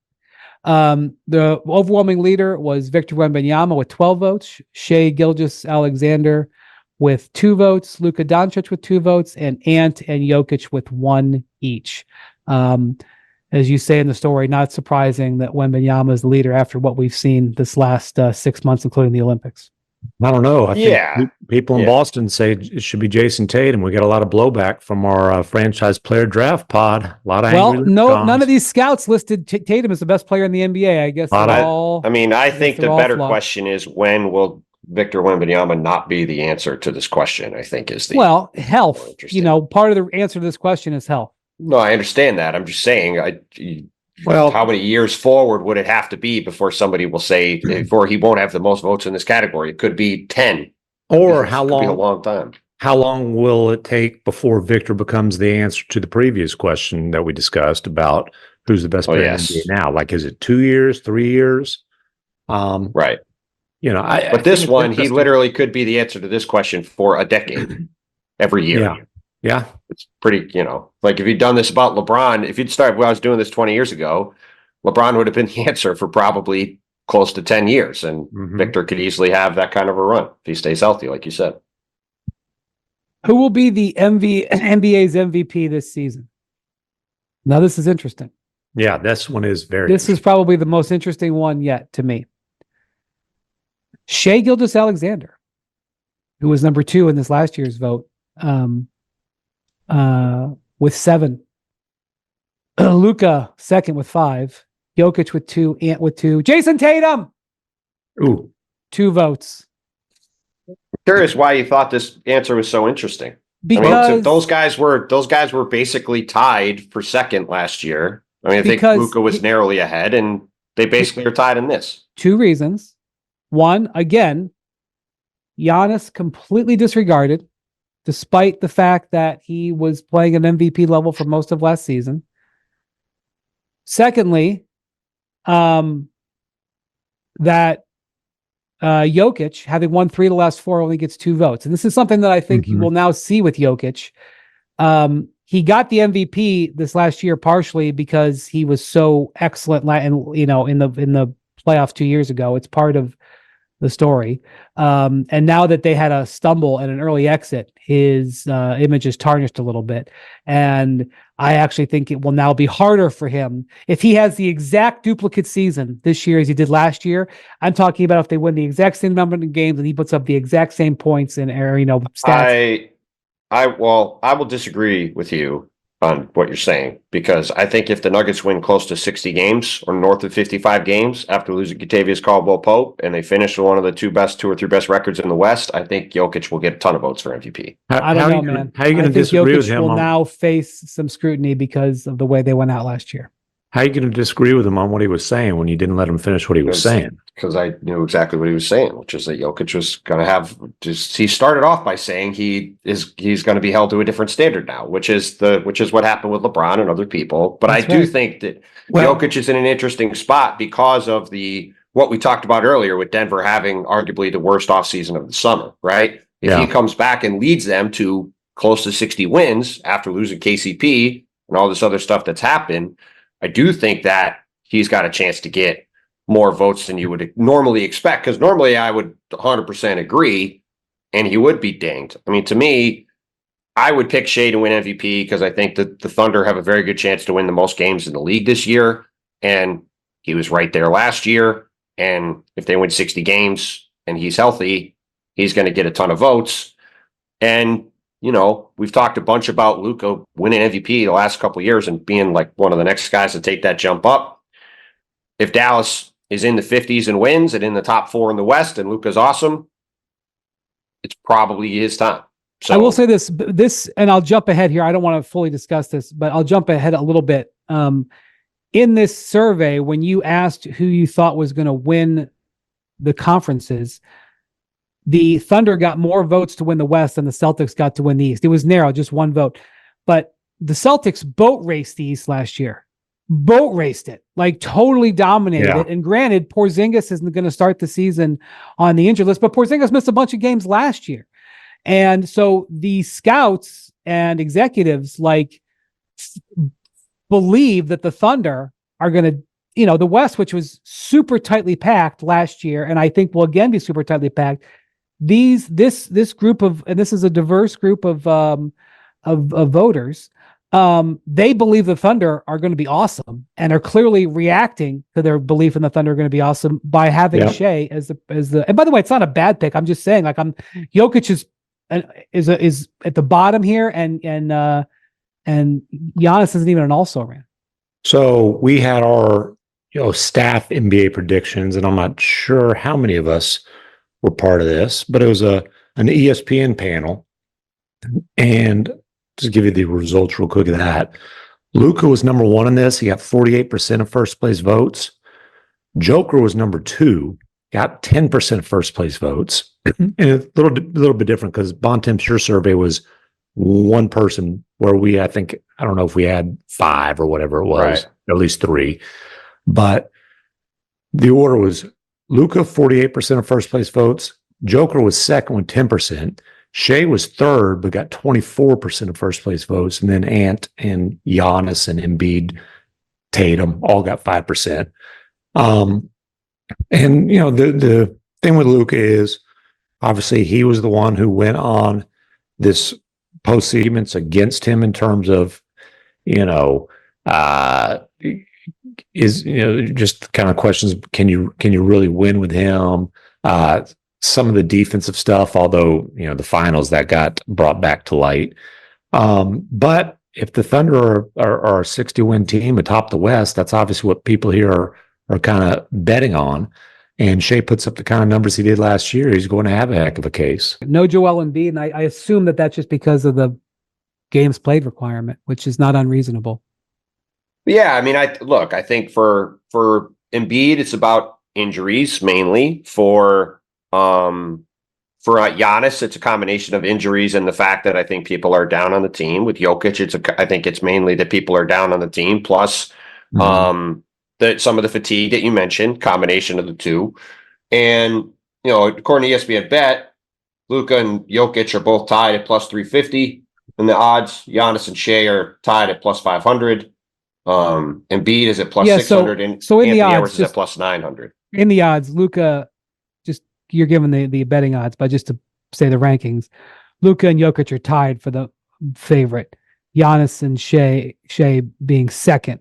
The overwhelming leader was Victor Wembanyama with 12 votes, Shai Gilgeous-Alexander with 2 votes, Luka Doncic with 2 votes, and Ant and Jokic with 1 each. As you say in the story, not surprising that Wembanyama is the leader after what we've seen this last 6 months, including the Olympics. I don't know. I think people in Boston say it should be Jason Tatum. We got a lot of blowback from our franchise player draft pod. A lot of angry none of these scouts listed Tatum as the best player in the NBA. I guess I think the better question is, when will Victor Wembanyama not be the answer to this question? I think is the health. Part of the answer to this question is health. No, I understand that. I'm just saying, how many years forward would it have to be before somebody will say, before he won't have the most votes in this category? It could be 10. Or how long? Could be a long time. How long will it take before Victor becomes the answer to the previous question that we discussed about who's the best player in the NBA now? Like, is it 2 years, 3 years? Right. But this one, he literally could be the answer to this question for a decade, every year. Yeah. It's pretty, like if you'd done this about LeBron, if you'd started, I was doing this 20 years ago, LeBron would have been the answer for probably close to 10 years. And Victor could easily have that kind of a run if he stays healthy, like you said. Who will be the NBA's MVP this season? Now, this is interesting. Yeah, this one is This is probably the most interesting one yet to me. Shai Gilgeous-Alexander, who was number 2 in this last year's vote, with 7. Luka second with 5. Jokic with 2. Ant with 2. Jason Tatum. 2 votes. I'm curious why you thought this answer was so interesting. Because those guys were basically tied for second last year. I think Luka was narrowly ahead, and they basically are tied in this. 2 reasons. One, again, Giannis completely disregarded, despite the fact that he was playing an MVP level for most of last season. Secondly, that Jokic, having won 3 of the last 4, only gets 2 votes. And this is something that I think you will now see with Jokic. He got the MVP this last year partially because he was so excellent in the playoffs 2 years ago. It's part of the story. And now that they had a stumble and an early exit, his image is tarnished a little bit. And I actually think it will now be harder for him. If he has the exact duplicate season this year as he did last year, I'm talking about if they win the exact same number of games and he puts up the exact same points and stats. I will disagree with you on what you're saying, because I think if the Nuggets win close to 60 games or north of 55 games after losing Kentavious Caldwell-Pope and they finish with one of the 2 or 3 best records in the West, I think Jokic will get a ton of votes for MVP. I don't know, man. How are you going to disagree with him? Will now face some scrutiny because of the way they went out last year. How are you going to disagree with him on what he was saying when you didn't let him finish what he was saying? Because I knew exactly what he was saying, which is that Jokic was going to have he started off by saying he's going to be held to a different standard now, which is what happened with LeBron and other people. But That's I do think that Jokic is in an interesting spot because of what we talked about earlier with Denver having arguably the worst offseason of the summer, right? If he comes back and leads them to close to 60 wins after losing KCP and all this other stuff that's happened, I do think that he's got a chance to get more votes than you would normally expect, because normally I would 100% agree and he would be dinged. I mean, to me, I would pick Shea to win MVP because I think that the Thunder have a very good chance to win the most games in the league this year. And he was right there last year. And if they win 60 games and he's healthy, he's going to get a ton of votes. And, we've talked a bunch about Luka winning MVP the last couple of years and being like one of the next guys to take that jump up. If Dallas is in the 50s and wins and in the top 4 in the West and Luka's awesome, it's probably his time. So I will say this, and I'll jump ahead here. I don't want to fully discuss this, but I'll jump ahead a little bit. In this survey, when you asked who you thought was going to win the conferences, the Thunder got more votes to win the West than the Celtics got to win the East. It was narrow, just one vote. But the Celtics boat raced the East last year. Boat raced it, like totally dominated it. And granted, Porzingis isn't going to start the season on the injured list, but Porzingis missed a bunch of games last year. And so the scouts and executives believe that the Thunder are going to, the West, which was super tightly packed last year, and I think will again be super tightly packed. This group of, and this is a diverse group of voters. They believe the Thunder are going to be awesome and are clearly reacting to their belief in the Thunder are going to be awesome by having Shea as the. And by the way, it's not a bad pick. I'm just saying, Jokic is at the bottom here, and Giannis isn't even an all-star ran. So we had our staff NBA predictions, and I'm not sure how many of us were part of this, but it was an ESPN panel, and just give you the results real quick of that. Luka was number 1 in this. He got 48% of first place votes. Joker was number 2, got 10% of first place votes. And a little bit different because Bontemps Sure survey was one person where I don't know if we had 5 or whatever it was, right. At least 3. But the order was Luka, 48% of first place votes. Joker was second with 10%. Shea was third, but got 24% of first place votes. And then Ant and Giannis and Embiid, Tatum all got 5%. And, the thing with Luka is obviously he was the one who went on this postseasons against him in terms of, just kind of questions. Can you really win with him? Some of the defensive stuff, although, the finals that got brought back to light. But if the Thunder are a 60-win team atop the West, that's obviously what people here are kind of betting on. And Shea puts up the kind of numbers he did last year. He's going to have a heck of a case. No Joel Embiid, and I assume that's just because of the games played requirement, which is not unreasonable. Yeah, I mean, I think for Embiid, it's about injuries mainly. For Giannis, it's a combination of injuries and the fact that I think people are down on the team. With Jokic, I think it's mainly that people are down on the team. Plus, some of the fatigue that you mentioned, combination of the two. And, according to ESPN Bet, Luka and Jokic are both tied at plus 350. And the odds, Giannis and Shea are tied at plus 500. Embiid is at plus 600. And so in Anthony the odds, Edwards is at plus 900. In the odds, Luka, you're given the betting odds, but just to say the rankings, Luka and Jokic are tied for the favorite. Giannis and Shea being second.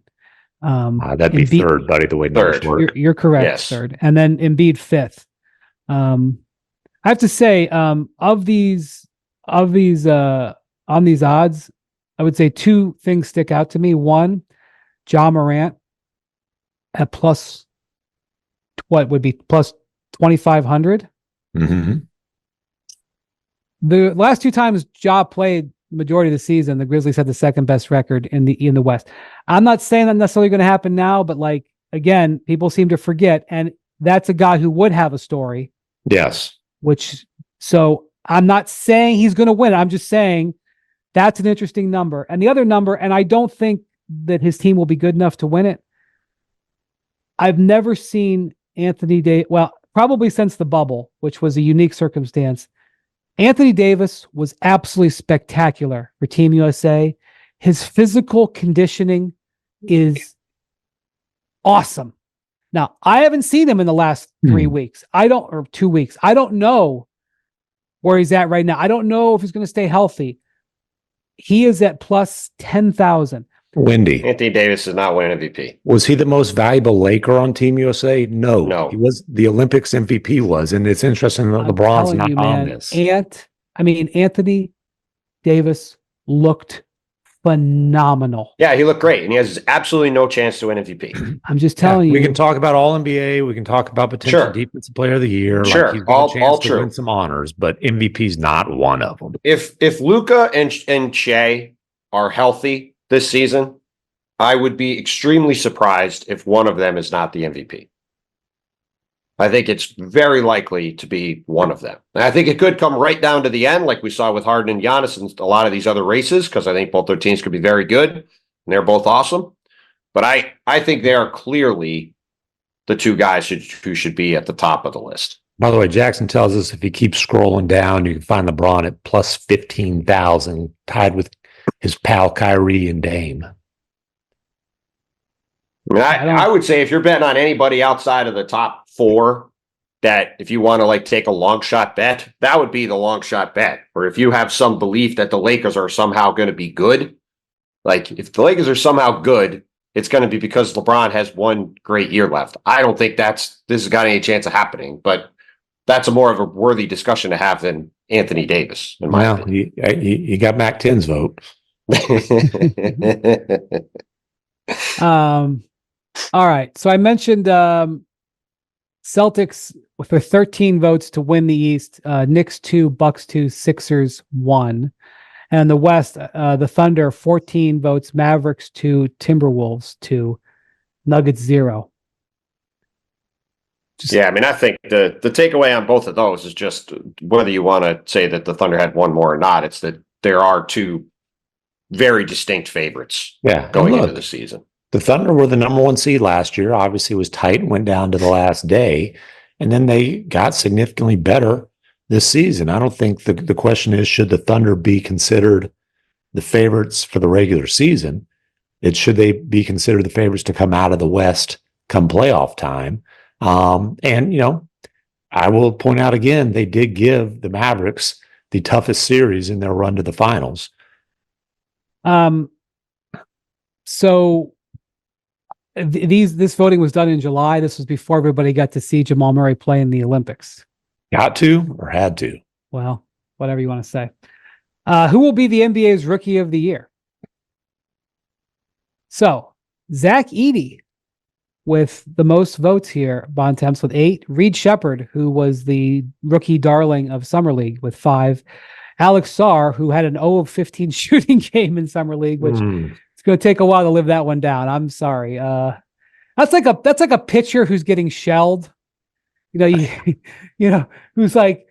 That'd be Embiid, third, buddy. The way numbers work. You're correct. Yes. Third, and then Embiid fifth. I have to say, of these on these odds, I would say 2 things stick out to me. One, Ja Morant at plus what would be plus 2,500. Mm-hmm. The last 2 times Ja played the majority of the season, the Grizzlies had the second best record in the West. I'm not saying that's necessarily going to happen now, but again, people seem to forget, and that's a guy who would have a story. Yes. So I'm not saying he's going to win. I'm just saying that's an interesting number. And the other number, and I don't think that his team will be good enough to win it. I've never seen Anthony Davis, well, probably since the bubble, which was a unique circumstance. Anthony Davis was absolutely spectacular for Team USA. His physical conditioning is awesome. Now, I haven't seen him in the last 3 weeks. Or 2 weeks. I don't know where he's at right now. I don't know if he's going to stay healthy. He is at plus 10,000. Wendy, Anthony Davis does not win MVP. was he the most valuable Laker on Team USA? No. No. He was the Olympics MVP was, and it's interesting that I'm LeBron's telling not you, on man, this. Anthony Davis looked phenomenal. Yeah, he looked great, and he has absolutely no chance to win MVP. I'm just telling We you. can talk about All NBA. We can talk about potential Sure. Defensive Player of the Year. Sure. Like he's got a chance All to true. win some honors, but MVP's not one of them. If Luka and Shea are healthy this season, I would be extremely surprised if one of them is not the MVP. I think it's very likely to be one of them. And I think it could come right down to the end, like we saw with Harden and Giannis and a lot of these other races, because I think both their teams could be very good, and they're both awesome. But I think they are clearly the two guys who should be at the top of the list. By the way, Jackson tells us if you keep scrolling down, you can find LeBron at plus 15,000, tied with his pal Kyrie and Dame. I mean, I would say if you're betting on anybody outside of the top four, that if you want to like take a long shot bet, that would be the long shot bet. Or if you have some belief that the Lakers are somehow going to be good, like if the Lakers are somehow good, it's going to be because LeBron has one great year left. I don't think this has got any chance of happening, but that's a more of a worthy discussion to have than Anthony Davis. In my opinion. You got Mac 10's vote. All right. So I mentioned Celtics with their 13 votes to win the East, Knicks 2, Bucks 2, Sixers 1. And the West, the Thunder 14 votes, Mavericks 2, Timberwolves 2, Nuggets 0. Yeah, I mean, I think the takeaway on both of those is just whether you want to say that the Thunder had one more or not, it's that there are two very distinct favorites going into the season. The Thunder were the number one seed last year. Obviously, it was tight and went down to the last day. And then they got significantly better this season. I don't think the question is, should the Thunder be considered the favorites for the regular season? Should they be considered the favorites to come out of the West come playoff time? And, I will point out again, they did give the Mavericks the toughest series in their run to the finals. So this voting was done in July. This was before everybody got to see Jamal Murray play in the Olympics. Got to or had to? Well, whatever you want to say. Who will be the NBA's Rookie of the Year? So Zach Edey with the most votes here, Bontemps with 8. Reed Shepherd, who was the rookie darling of Summer League, with 5. Alex Sarr, who had an 0 of 15 shooting game in Summer League, which it's going to take a while to live that one down. I'm sorry. That's like a pitcher who's getting shelled. Who's like,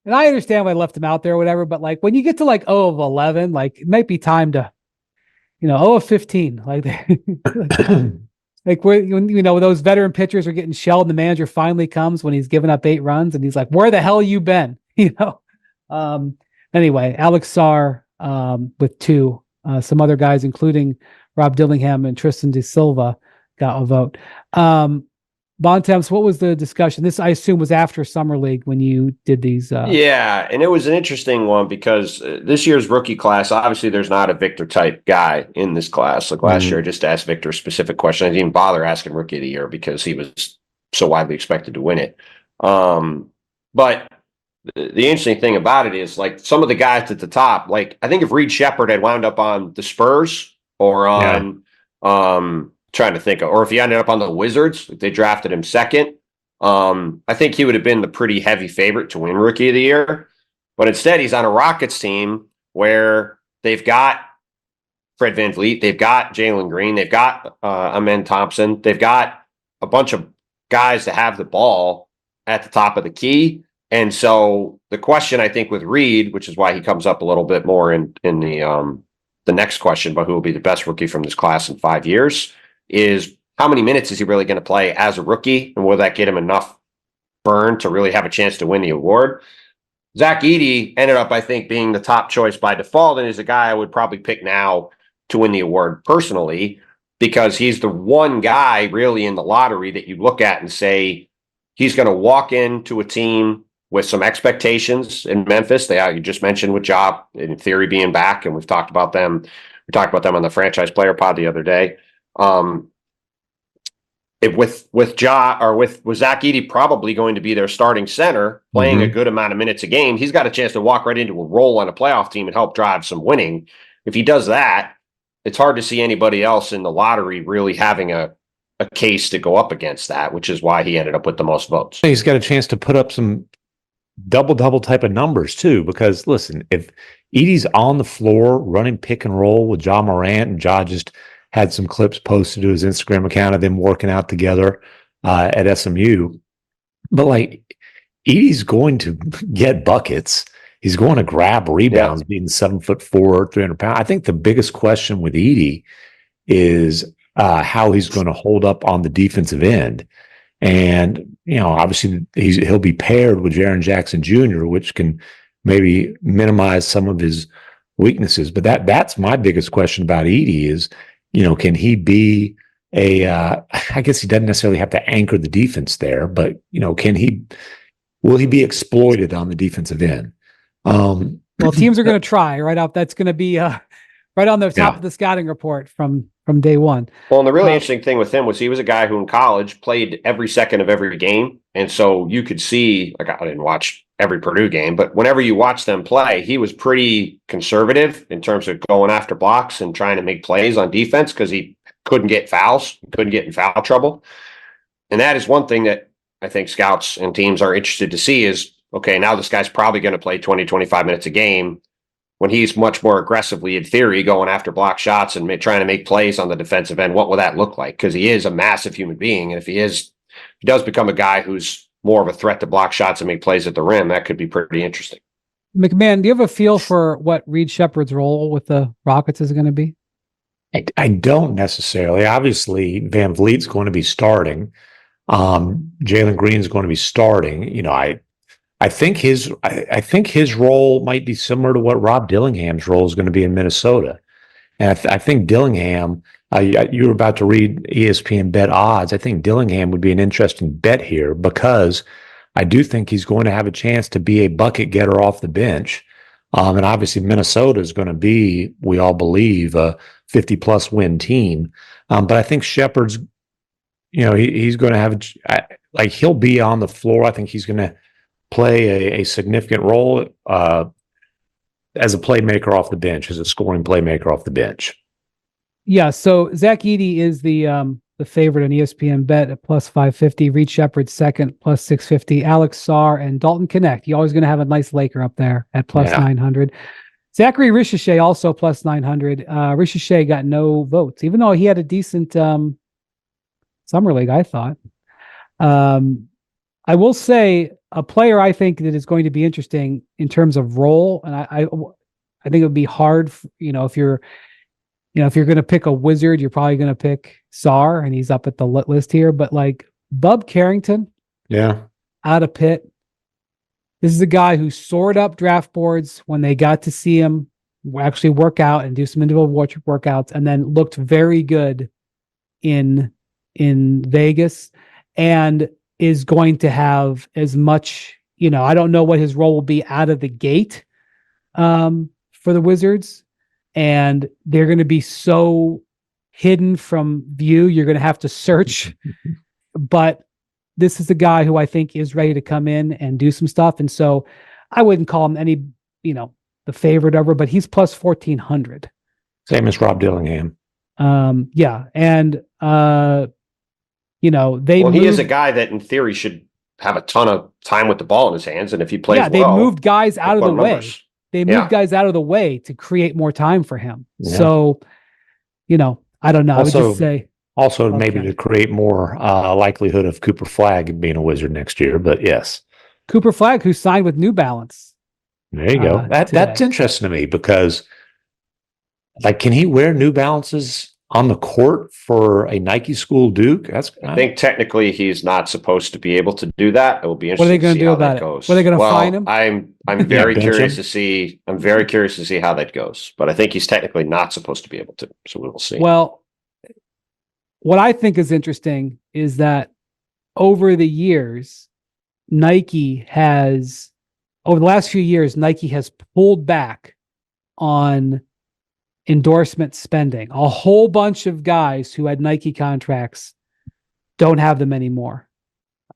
and I understand why I left him out there or whatever, but like when you get to like 0 of 11, like it might be time to, 0 of 15, like like when those veteran pitchers are getting shelled and the manager finally comes when he's given up 8 runs and he's like, where the hell you been? Anyway, Alex Sarr with 2, some other guys, including Rob Dillingham and Tristan De Silva, got a vote. Bontemps, what was the discussion? This, I assume, was after Summer League when you did these. Yeah, and it was an interesting one because this year's rookie class, obviously there's not a Victor type guy in this class. Like last year, I just asked Victor a specific question. I didn't even bother asking Rookie of the Year because he was so widely expected to win it. But the interesting thing about it is like some of the guys at the top, like I think if Reed Shepherd had wound up on the Spurs or on trying to think of, or if he ended up on the Wizards, if they drafted him second, I think he would have been the pretty heavy favorite to win Rookie of the Year. But instead, he's on a Rockets team where they've got Fred VanVleet, they've got Jalen Green, they've got Amen Thompson, they've got a bunch of guys that have the ball at the top of the key. And so the question, I think, with Reed, which is why he comes up a little bit more in the next question, but who will be the best rookie from this class in 5 years, is how many minutes is he really going to play as a rookie, and will that get him enough burn to really have a chance to win the award? Zach Edey ended up, I think, being the top choice by default, and is a guy I would probably pick now to win the award personally, because he's the one guy really in the lottery that you look at and say he's going to walk into a team with some expectations in Memphis. You just mentioned with Ja in theory being back, and we've talked about them. We talked about them on the franchise player pod the other day. With Ja or with Zach Edey probably going to be their starting center, playing a good amount of minutes a game, he's got a chance to walk right into a role on a playoff team and help drive some winning. If he does that, it's hard to see anybody else in the lottery really having a case to go up against that, which is why he ended up with the most votes. He's got a chance to put up some double type of numbers too, because listen, if Edey's on the floor running pick and roll with Ja Morant, and Ja just had some clips posted to his Instagram account of them working out together at SMU, but like Edey's going to get buckets. He's going to grab rebounds, being 7'4", 300 pounds. I think the biggest question with Edey is how he's going to hold up on the defensive end. And, obviously he'll be paired with Jaren Jackson Jr., which can maybe minimize some of his weaknesses. But that's my biggest question about Edey is, can he be I guess he doesn't necessarily have to anchor the defense there, but, will he be exploited on the defensive end? Well, teams are going to try right out. That's going to be right on the top of the scouting report from day one. Well, and the really interesting thing with him was he was a guy who in college played every second of every game. And so you could see, like, I didn't watch every Purdue game, but whenever you watch them play, he was pretty conservative in terms of going after blocks and trying to make plays on defense because he couldn't get fouls, couldn't get in foul trouble. And that is one thing that I think scouts and teams are interested to see is, okay, now this guy's probably going to play 20, 25 minutes a game when he's much more aggressively, in theory, going after block shots and trying to make plays on the defensive end. What will that look like? Because he is a massive human being. And if he does become a guy who's more of a threat to block shots and make plays at the rim, that could be pretty interesting. McMahon, do you have a feel for what Reed Shepherd's role with the Rockets is going to be? I don't necessarily. Obviously, Van Vliet's going to be starting. Jalen Green's going to be starting. I think his role might be similar to what Rob Dillingham's role is going to be in Minnesota. And I think Dillingham, you were about to read ESPN bet odds. I think Dillingham would be an interesting bet here because I do think he's going to have a chance to be a bucket getter off the bench. And obviously Minnesota is going to be, we all believe, a 50-plus win team. But I think Shepard's, he's going to have, he'll be on the floor. I think he's going to play a significant role as a playmaker off the bench, as a scoring playmaker off the bench. Yeah, so Zach Edey is the favorite on ESPN bet at plus 550. Reed Shepherd second, plus 650. Alex Sarr and Dalton Knecht. You're always going to have a nice Laker up there at plus 900. Zachary Ricochet also plus 900. Ricochet got no votes, even though he had a decent summer league, I thought. I will say a player I think that is going to be interesting in terms of role, and I think it would be hard, if you're going to pick a wizard, you're probably going to pick Sarr, and he's up at the list here. But like Bub Carrington, out of Pitt, this is a guy who soared up draft boards when they got to see him actually work out and do some individual workouts, and then looked very good in Vegas, and is going to have as much, I don't know what his role will be out of the gate for the Wizards. And they're going to be so hidden from view. You're going to have to search. But this is a guy who I think is ready to come in and do some stuff. And so I wouldn't call him any, the favorite ever, but he's plus 1,400. Same as Rob Dillingham. Yeah. And, he is a guy that in theory should have a ton of time with the ball in his hands. And if he plays they moved guys out of the way. Numbers. They moved guys out of the way to create more time for him. Yeah. So, I don't know. I would just say. Also, maybe to create more likelihood of Cooper Flagg being a Wizard next year. But yes. Cooper Flagg, who signed with New Balance. There you go. That's interesting to me because, can he wear New Balances on the court for a Nike school Duke? I think technically he's not supposed to be able to do that. It will be interesting. What are they going to do about it? Goes. What are they going to fine him? I'm very curious to see. I'm very curious to see how that goes. But I think he's technically not supposed to be able to. So we will see. Well, what I think is interesting is that over the years, Nike has, over the last few years, Nike has pulled back on endorsement spending. A whole bunch of guys who had Nike contracts don't have them anymore.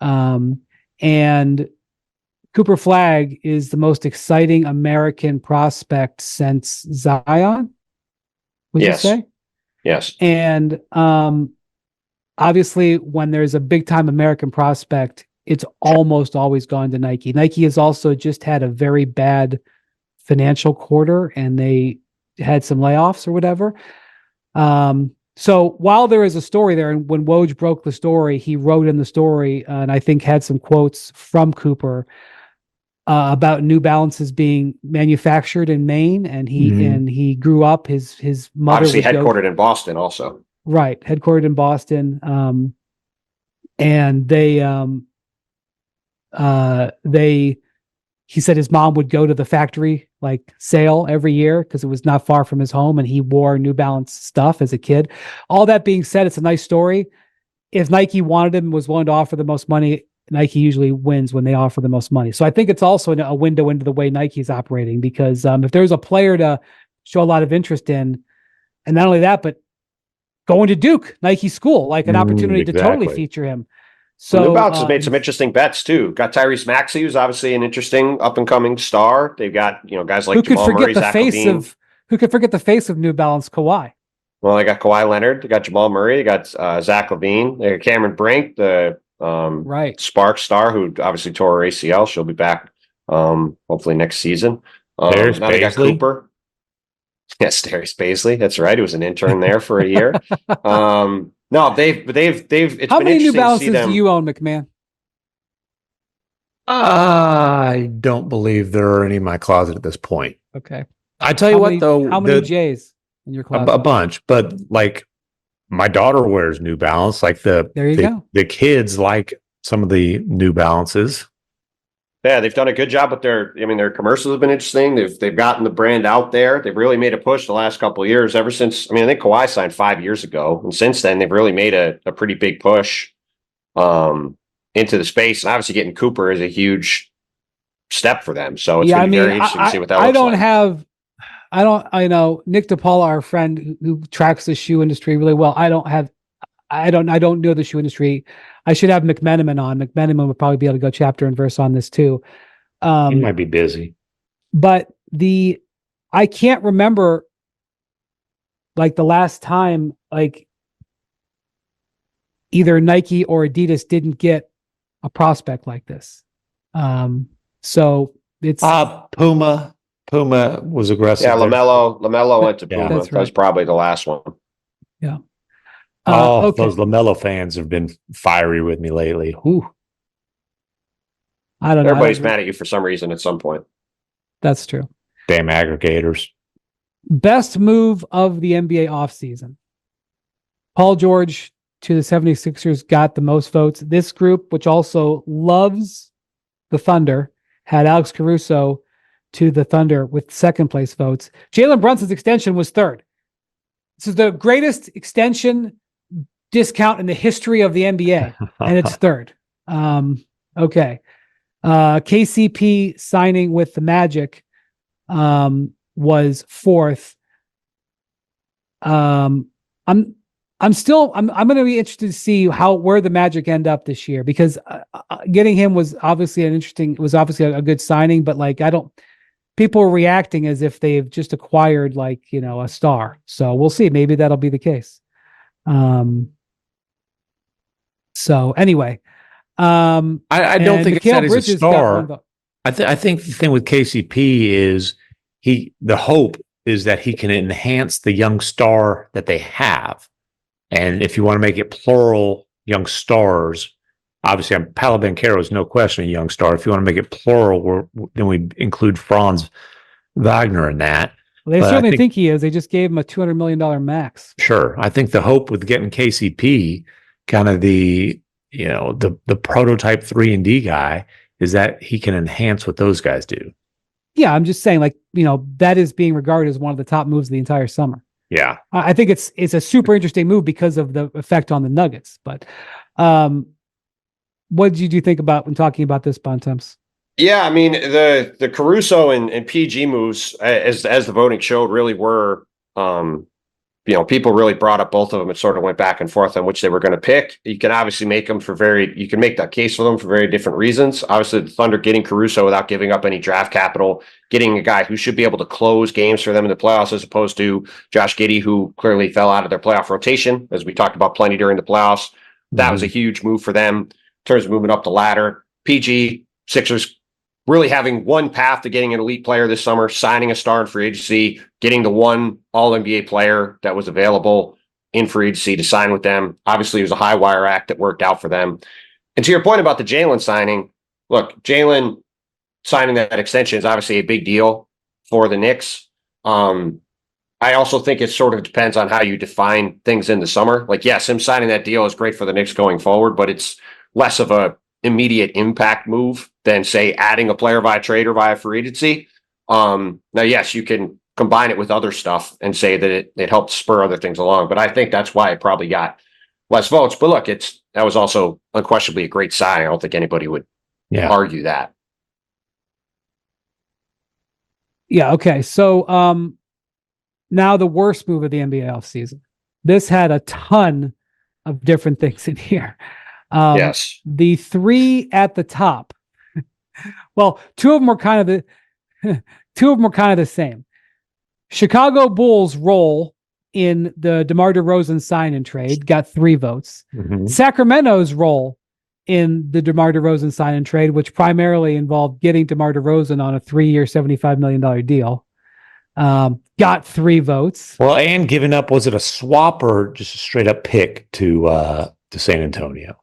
And Cooper Flagg is the most exciting American prospect since Zion. Would Yes. you say? Yes. And obviously, when there's a big time American prospect, it's almost always gone to Nike. Nike has also just had a very bad financial quarter, and they had some layoffs or whatever. So while there is a story there, and when Woj broke the story, he wrote in the story, and I think had some quotes from Cooper about New Balances being manufactured in Maine, and he grew up. His mother Obviously would headquartered in Boston also. Right, headquartered in Boston. And he said his mom would go to the factory like sale every year because it was not far from his home, and he wore New Balance stuff as a kid. All that being said, it's a nice story. If Nike wanted him, was willing to offer the most money, Nike usually wins when they offer the most money. So I think it's also a window into the way Nike's operating, because if there's a player to show a lot of interest in, and not only that, but going to Duke, Nike school, like an opportunity to totally feature him. So New Balance has made some interesting bets too. Got Tyrese Maxey, who's obviously an interesting up and coming star. They've got guys like Jamal Murray, Zach LaVine. Who could forget the face of New Balance, Kawhi? Well, they got Kawhi Leonard. They got Jamal Murray. They got Zach LaVine. They got Cameron Brink, the Sparks star, who obviously tore her ACL. She'll be back hopefully next season. Now they got Cooper. Yes, Darius Baisley. That's right. He was an intern there for a year. No, they've. It's How been many New interesting to see Balances them. do you own, McMahon? I don't believe there are any in my closet at this point. Okay. I tell you what, though, how many J's in your closet? A bunch, but like my daughter wears New Balance. Like there you go. The kids like some of the New Balances. Yeah, they've done a good job with their commercials have been interesting. They've gotten the brand out there. They've really made a push the last couple of years, ever since, I think Kawhi signed 5 years ago. And since then, they've really made a pretty big push into the space. And obviously getting Cooper is a huge step for them. So it's going to be very interesting to see what that looks like. I know Nick DePaula, our friend who tracks the shoe industry really well. I don't know the shoe industry. I should have McMenamin on. McMenamin would probably be able to go chapter and verse on this too. He might be busy. But I can't remember like the last time like either Nike or Adidas didn't get a prospect like this. So it's Puma was aggressive. Yeah, LaMelo went to Puma. That's right. That was probably the last one. Yeah. Okay. Those LaMelo fans have been fiery with me lately. Whew. I don't know. Everybody's mad at you for some reason at some point. That's true. Damn aggregators. Best move of the NBA offseason. Paul George to the 76ers got the most votes. This group, which also loves the Thunder, had Alex Caruso to the Thunder with second place votes. Jalen Brunson's extension was third. This is the greatest extension discount in the history of the NBA, and it's third. Okay. KCP signing with the Magic was fourth. I'm going to be interested to see where the Magic end up this year, because getting him was obviously a good signing, but like people are reacting as if they've just acquired a star. So we'll see. Maybe that'll be the case. So anyway, I don't think it's that he's a star. I think the thing with KCP is the hope is that he can enhance the young star that they have. And if you want to make it plural young stars, obviously Paolo Banchero is no question a young star. If you want to make it plural, then we include Franz Wagner in that. Well, they certainly think he is. They just gave him a $200 million max. Sure. I think the hope with getting KCP, kind of the prototype 3-and-D guy, is that he can enhance what those guys do. Yeah, I'm just saying, that is being regarded as one of the top moves of the entire summer. Yeah. I think it's a super interesting move because of the effect on the Nuggets. But what did you think about when talking about this, Bontemps? Yeah, I mean the Caruso and PG moves, as the voting showed, really were people really brought up both of them and sort of went back and forth on which they were going to pick. You can obviously make them you can make that case for them for very different reasons. Obviously, the Thunder getting Caruso without giving up any draft capital, getting a guy who should be able to close games for them in the playoffs, as opposed to Josh Giddey, who clearly fell out of their playoff rotation, as we talked about plenty during the playoffs. That was a huge move for them in terms of moving up the ladder. PG, Sixers really having one path to getting an elite player this summer, signing a star in free agency, getting the one All-NBA player that was available in free agency to sign with them. Obviously, it was a high wire act that worked out for them. And to your point about the Jalen signing, look, Jalen signing that extension is obviously a big deal for the Knicks. I also think it sort of depends on how you define things in the summer. Like, yes, him signing that deal is great for the Knicks going forward, but it's less of a immediate impact move than, say, adding a player via trade or via free agency. Now, yes, you can combine it with other stuff and say that it helped spur other things along, but I think that's why it probably got less votes. But look, that was also unquestionably a great signing. I don't think anybody would argue that. Yeah. Okay. So now the worst move of the NBA offseason. This had a ton of different things in here. Yes. The three at the top. Well, two of them were kind of the same. Chicago Bulls role in the DeMar DeRozan sign and trade got 3 votes. Mm-hmm. Sacramento's role in the DeMar DeRozan sign and trade, which primarily involved getting DeMar DeRozan on a 3-year, $75 million deal, got 3 votes. Well, and giving up, was it a swap or just a straight up pick to San Antonio?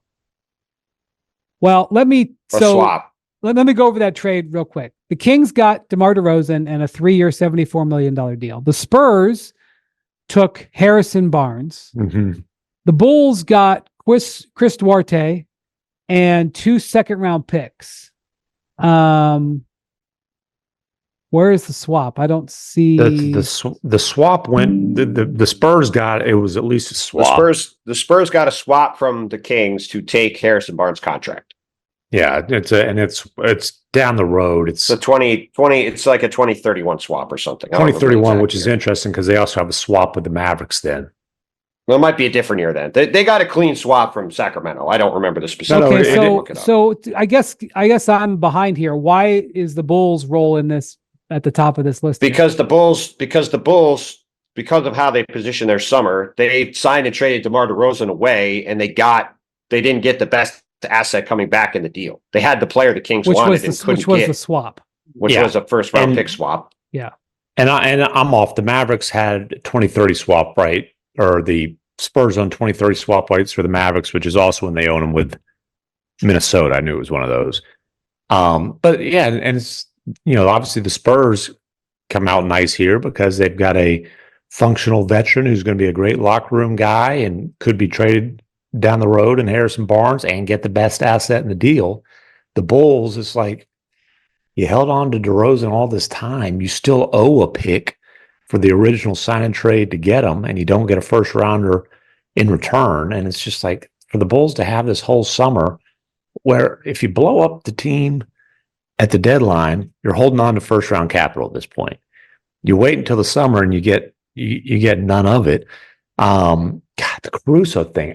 Well, let me swap. Let me go over that trade real quick. The Kings got DeMar DeRozan and a 3-year, $74 million deal. The Spurs took Harrison Barnes. Mm-hmm. The Bulls got Chris Duarte and 2 second-round picks. Where is the swap? I don't see the swap went. The Spurs got it was at least a swap. The Spurs got a swap from the Kings to take Harrison Barnes' contract. Yeah, it's down the road. It's a 2020. It's like a 2031 swap or something. 2031, which is interesting because they also have a swap with the Mavericks then. Well, it might be a different year then. They got a clean swap from Sacramento. I don't remember the specific. Okay, so I guess I'm behind here. Why is the Bulls' role in this at the top of this list? Because the Bulls, because of how they position their summer, they signed and traded DeMar DeRozan away, and they didn't get the best asset coming back in the deal. They had the player the Kings wanted and couldn't get. Which was the swap. Which was a first round pick swap. Yeah. And I'm off. The Mavericks had 2030 swap right, or the Spurs on 2030 swap rights for the Mavericks, which is also when they own them with Minnesota. I knew it was one of those. But yeah, and it's, obviously the Spurs come out nice here because they've got a functional veteran who's going to be a great locker room guy and could be traded down the road in Harrison Barnes and get the best asset in the deal. The Bulls, it's like you held on to DeRozan all this time. You still owe a pick for the original sign and trade to get him, and you don't get a first rounder in return. And it's just like for the Bulls to have this whole summer where if you blow up the team at the deadline, you're holding on to first round capital at this point. You wait until the summer and you get none of it. God, the Caruso thing.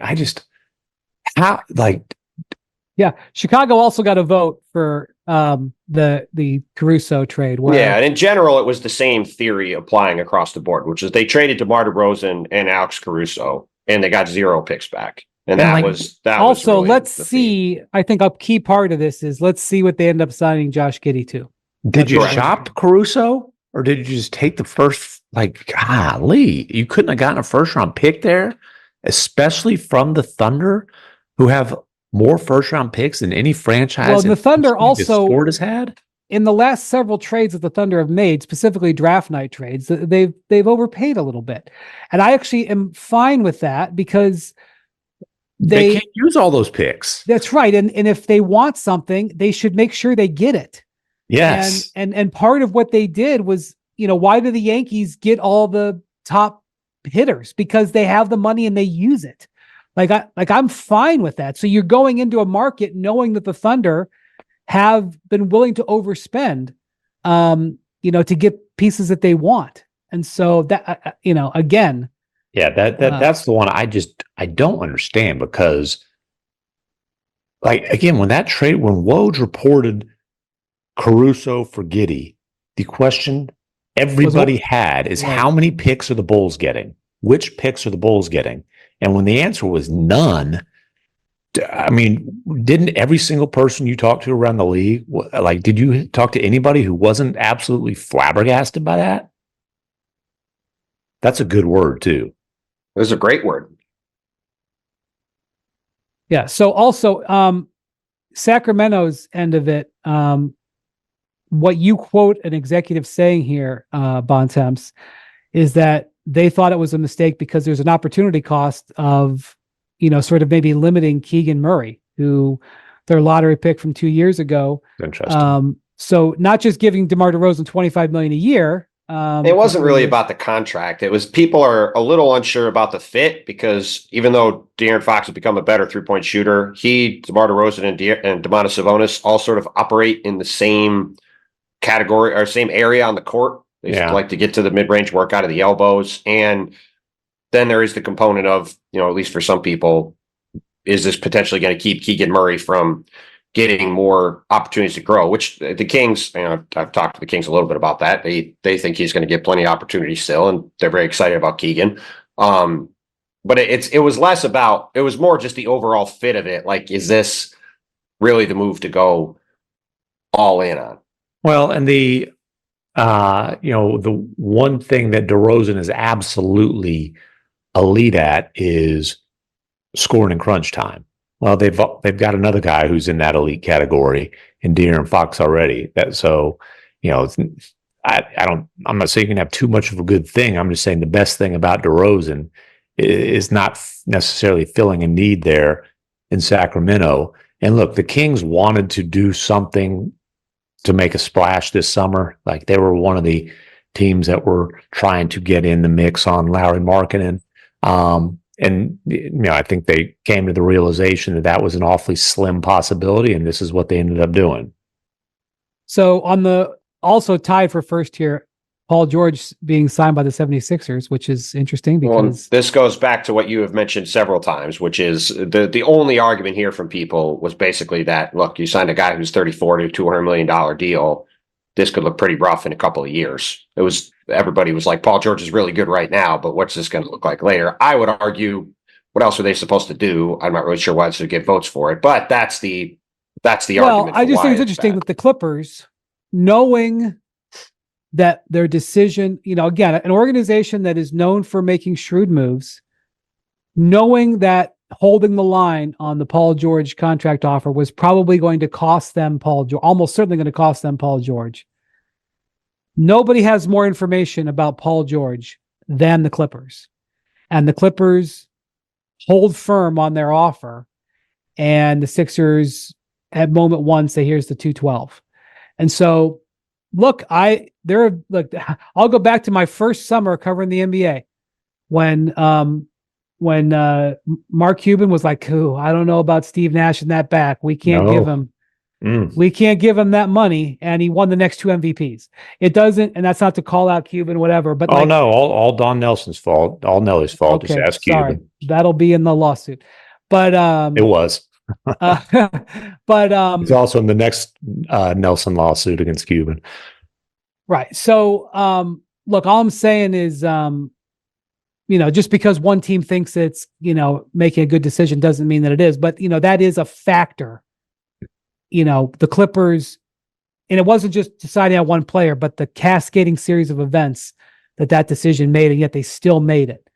Chicago also got a vote for the Caruso trade. And in general, it was the same theory applying across the board, which is they traded DeMar DeRozan and Alex Caruso, and they got 0 picks back. And that was also really let's see. Theme. I think a key part of this is let's see what they end up signing Josh Giddey to. Did you shop Caruso, or did you just take the first? Golly, you couldn't have gotten a first round pick there, especially from the Thunder, who have more first round picks than any franchise. Well, the Thunder also sport has had in the last several trades that the Thunder have made, specifically draft night trades. They've overpaid a little bit, and I actually am fine with that because they can't use all those picks. That's right, and if they want something, they should make sure they get it. Yes, and part of what they did was, why do the Yankees get all the top hitters? Because they have the money and they use it. I'm fine with that. So you're going into a market knowing that the Thunder have been willing to overspend, to get pieces that they want. And so that, again. Yeah, that's the one I don't understand, because again, when Woj reported Caruso for Giddey, the question everybody had is, how many picks are the Bulls getting? Which picks are the Bulls getting? And when the answer was none, I mean, didn't every single person you talked to around the league, did you talk to anybody who wasn't absolutely flabbergasted by that? That's a good word, too. It was a great word. Yeah. So also, Sacramento's end of it, what you quote an executive saying here, Bontemps, is that they thought it was a mistake because there's an opportunity cost of, sort of maybe limiting Keegan Murray, who their lottery pick from 2 years ago. Interesting. So not just giving DeMar DeRozan $25 million a year. It wasn't really about the contract. It was, people are a little unsure about the fit, because even though De'Aaron Fox has become a better 3-point shooter, DeMar DeRozan and Domantas Sabonis all sort of operate in the same category or same area on the court. They like to get to the mid-range, work out of the elbows. And then there is the component of, at least for some people, is this potentially going to keep Keegan Murray from getting more opportunities to grow, which the Kings, I've talked to the Kings a little bit about that. They think he's going to get plenty of opportunities still, and they're very excited about Keegan. But it was less about, it was more just the overall fit of it. Like, is this really the move to go all in on? Well, and the one thing that DeRozan is absolutely elite at is scoring in crunch time. Well, they've got another guy who's in that elite category in De'Aaron Fox already. I'm not saying you can have too much of a good thing. I'm just saying the best thing about DeRozan is not necessarily filling a need there in Sacramento. And look, the Kings wanted to do something to make a splash this summer. Like, they were one of the teams that were trying to get in the mix on Lauri Markkanen. And I think they came to the realization that was an awfully slim possibility, and this is what they ended up doing. So also tied for first here, Paul George being signed by the 76ers, which is interesting because this goes back to what you have mentioned several times, which is the only argument here from people was basically that, look, you signed a guy who's 34 to a $200 million deal. This could look pretty rough in a couple of years. Everybody was like, Paul George is really good right now, but what's this going to look like later? I would argue, what else are they supposed to do? I'm not really sure why they should get votes for it, but that's the argument. Well, I just think it's interesting with the Clippers, knowing that their decision, again, an organization that is known for making shrewd moves, knowing that holding the line on the Paul George contract offer was probably going to cost them almost certainly going to cost them Paul George. Nobody has more information about Paul George than the Clippers. And the Clippers hold firm on their offer. And the Sixers at moment one say, here's the 212. And so, look, I'll go back to my first summer covering the NBA when Mark Cuban was like, I don't know about Steve Nash and that back. We can't give him that money. And he won the next 2 MVPs. It doesn't, and that's not to call out Cuban, whatever. But all Don Nelson's fault, all Nelly's fault. Okay, just ask Cuban. Sorry. That'll be in the lawsuit. But it was. But it's also in the next Nelson lawsuit against Cuban. Right. So look, all I'm saying is just because one team thinks it's, making a good decision doesn't mean that it is. But, that is a factor. The Clippers, and it wasn't just deciding on one player, but the cascading series of events that decision made, and yet they still made it.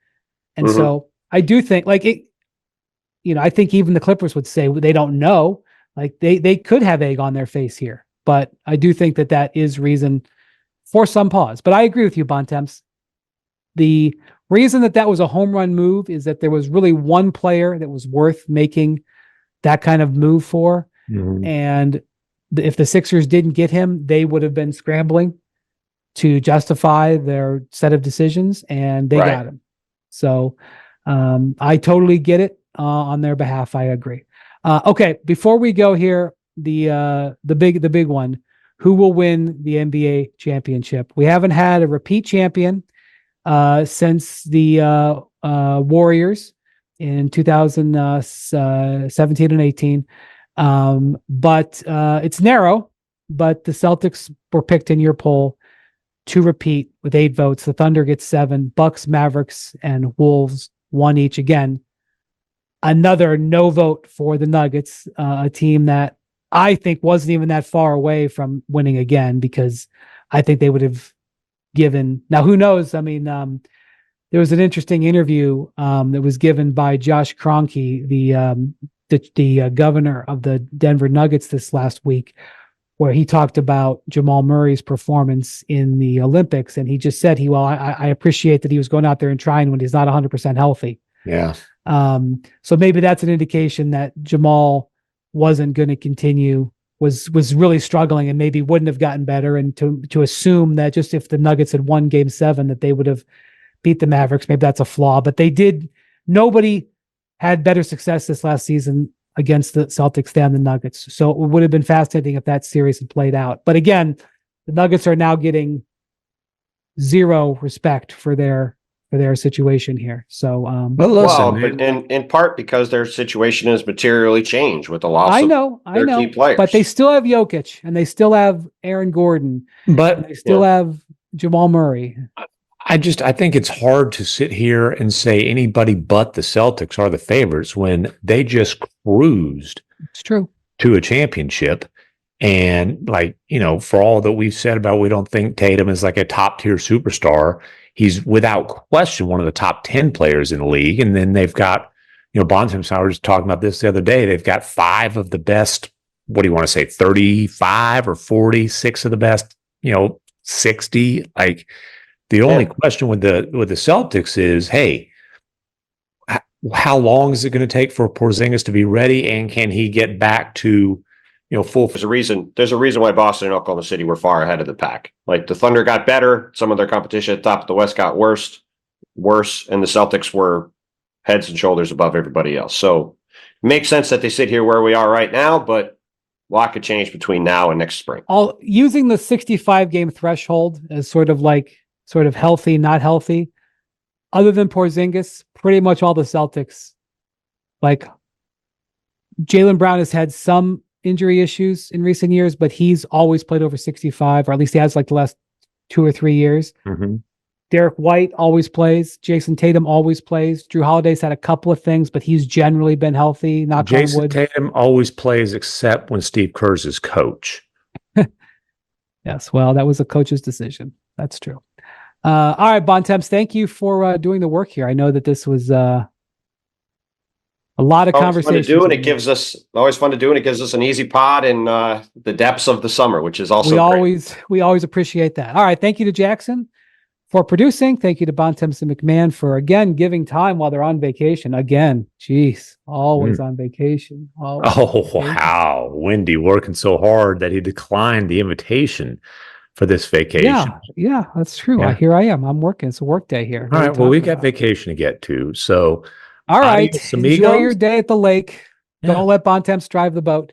And so I do think, I think even the Clippers would say they don't know. Like, they could have egg on their face here. But I do think that is reason for some pause. But I agree with you, Bontemps. The reason that was a home run move is that there was really one player that was worth making that kind of move for. Mm-hmm. And if the Sixers didn't get him, they would have been scrambling to justify their set of decisions, and they got him. So I totally get it. on their behalf. I agree. Okay, before we go here, the big one: who will win the NBA championship? We haven't had a repeat champion since the Warriors in 2017 and 18. But it's narrow. But the Celtics were picked in your poll to repeat with 8 votes. The Thunder gets 7, Bucks, Mavericks, and Wolves 1 each. Again, another no vote for the Nuggets, a team that I think wasn't even that far away from winning again, because I think they would have given. Now, who knows? I mean, there was an interesting interview that was given by Josh Kroenke, the governor of the Denver Nuggets, this last week, where he talked about Jamal Murray's performance in the Olympics. And he just said, I appreciate that he was going out there and trying when he's not 100% healthy. Yeah. So maybe that's an indication that Jamal wasn't going to continue, was really struggling, and maybe wouldn't have gotten better. And to assume that just if the Nuggets had won Game 7, that they would have beat the Mavericks, maybe that's a flaw. But nobody had better success this last season against the Celtics than the Nuggets. So it would have been fascinating if that series had played out. But again, the Nuggets are now getting zero respect for their situation here. So, But listen, but in part because their situation has materially changed with the loss of their key players. But they still have Jokic, and they still have Aaron Gordon, and they still have Jamal Murray. I think it's hard to sit here and say anybody but the Celtics are the favorites when they just cruised. It's true. To a championship. And for all that we've said about, we don't think Tatum is like a top tier superstar, he's without question one of the top 10 players in the league. And then they've got, Bontemps and I were just talking about this the other day. They've got 5 of the best, what do you want to say, 35 or 46 of the best, 60. Like, the only question with the Celtics is, hey, how long is it going to take for Porzingis to be ready, and can he get back to full? There's a reason why Boston and Oklahoma City were far ahead of the pack. Like, the Thunder got better, some of their competition at the top of the West got worse, and the Celtics were heads and shoulders above everybody else. So it makes sense that they sit here where we are right now, but a lot could change between now and next spring. Using the 65 game threshold as sort of healthy, not healthy, other than Porzingis, pretty much all the Celtics, like Jaylen Brown has had some injury issues in recent years, but he's always played over 65, or at least he has like the last 2 or 3 years. Mm-hmm. Derek White always plays. Jason Tatum always plays. Drew Holiday's had a couple of things, but he's generally been healthy. Jason Tatum always plays except when Steve Kerr's his coach. Yes, well, that was a coach's decision. That's true. All right, Bontemps, thank you for doing the work here. I know that this was a lot of conversation. Always fun to do, and it gives us an easy pod in the depths of the summer, which is also we always appreciate that. All right, thank you to Jackson for producing. Thank you to Bontemps and McMahon for again giving time while they're on vacation. Again, geez, always on vacation. Wow, Wendy working so hard that he declined the invitation for this vacation. Yeah, that's true. Yeah. Here I am. I'm working. It's a work day here. All right. Well, we've got vacation to get to. So, all right. adios, enjoy your day at the lake. Yeah. Don't let Bontemps drive the boat.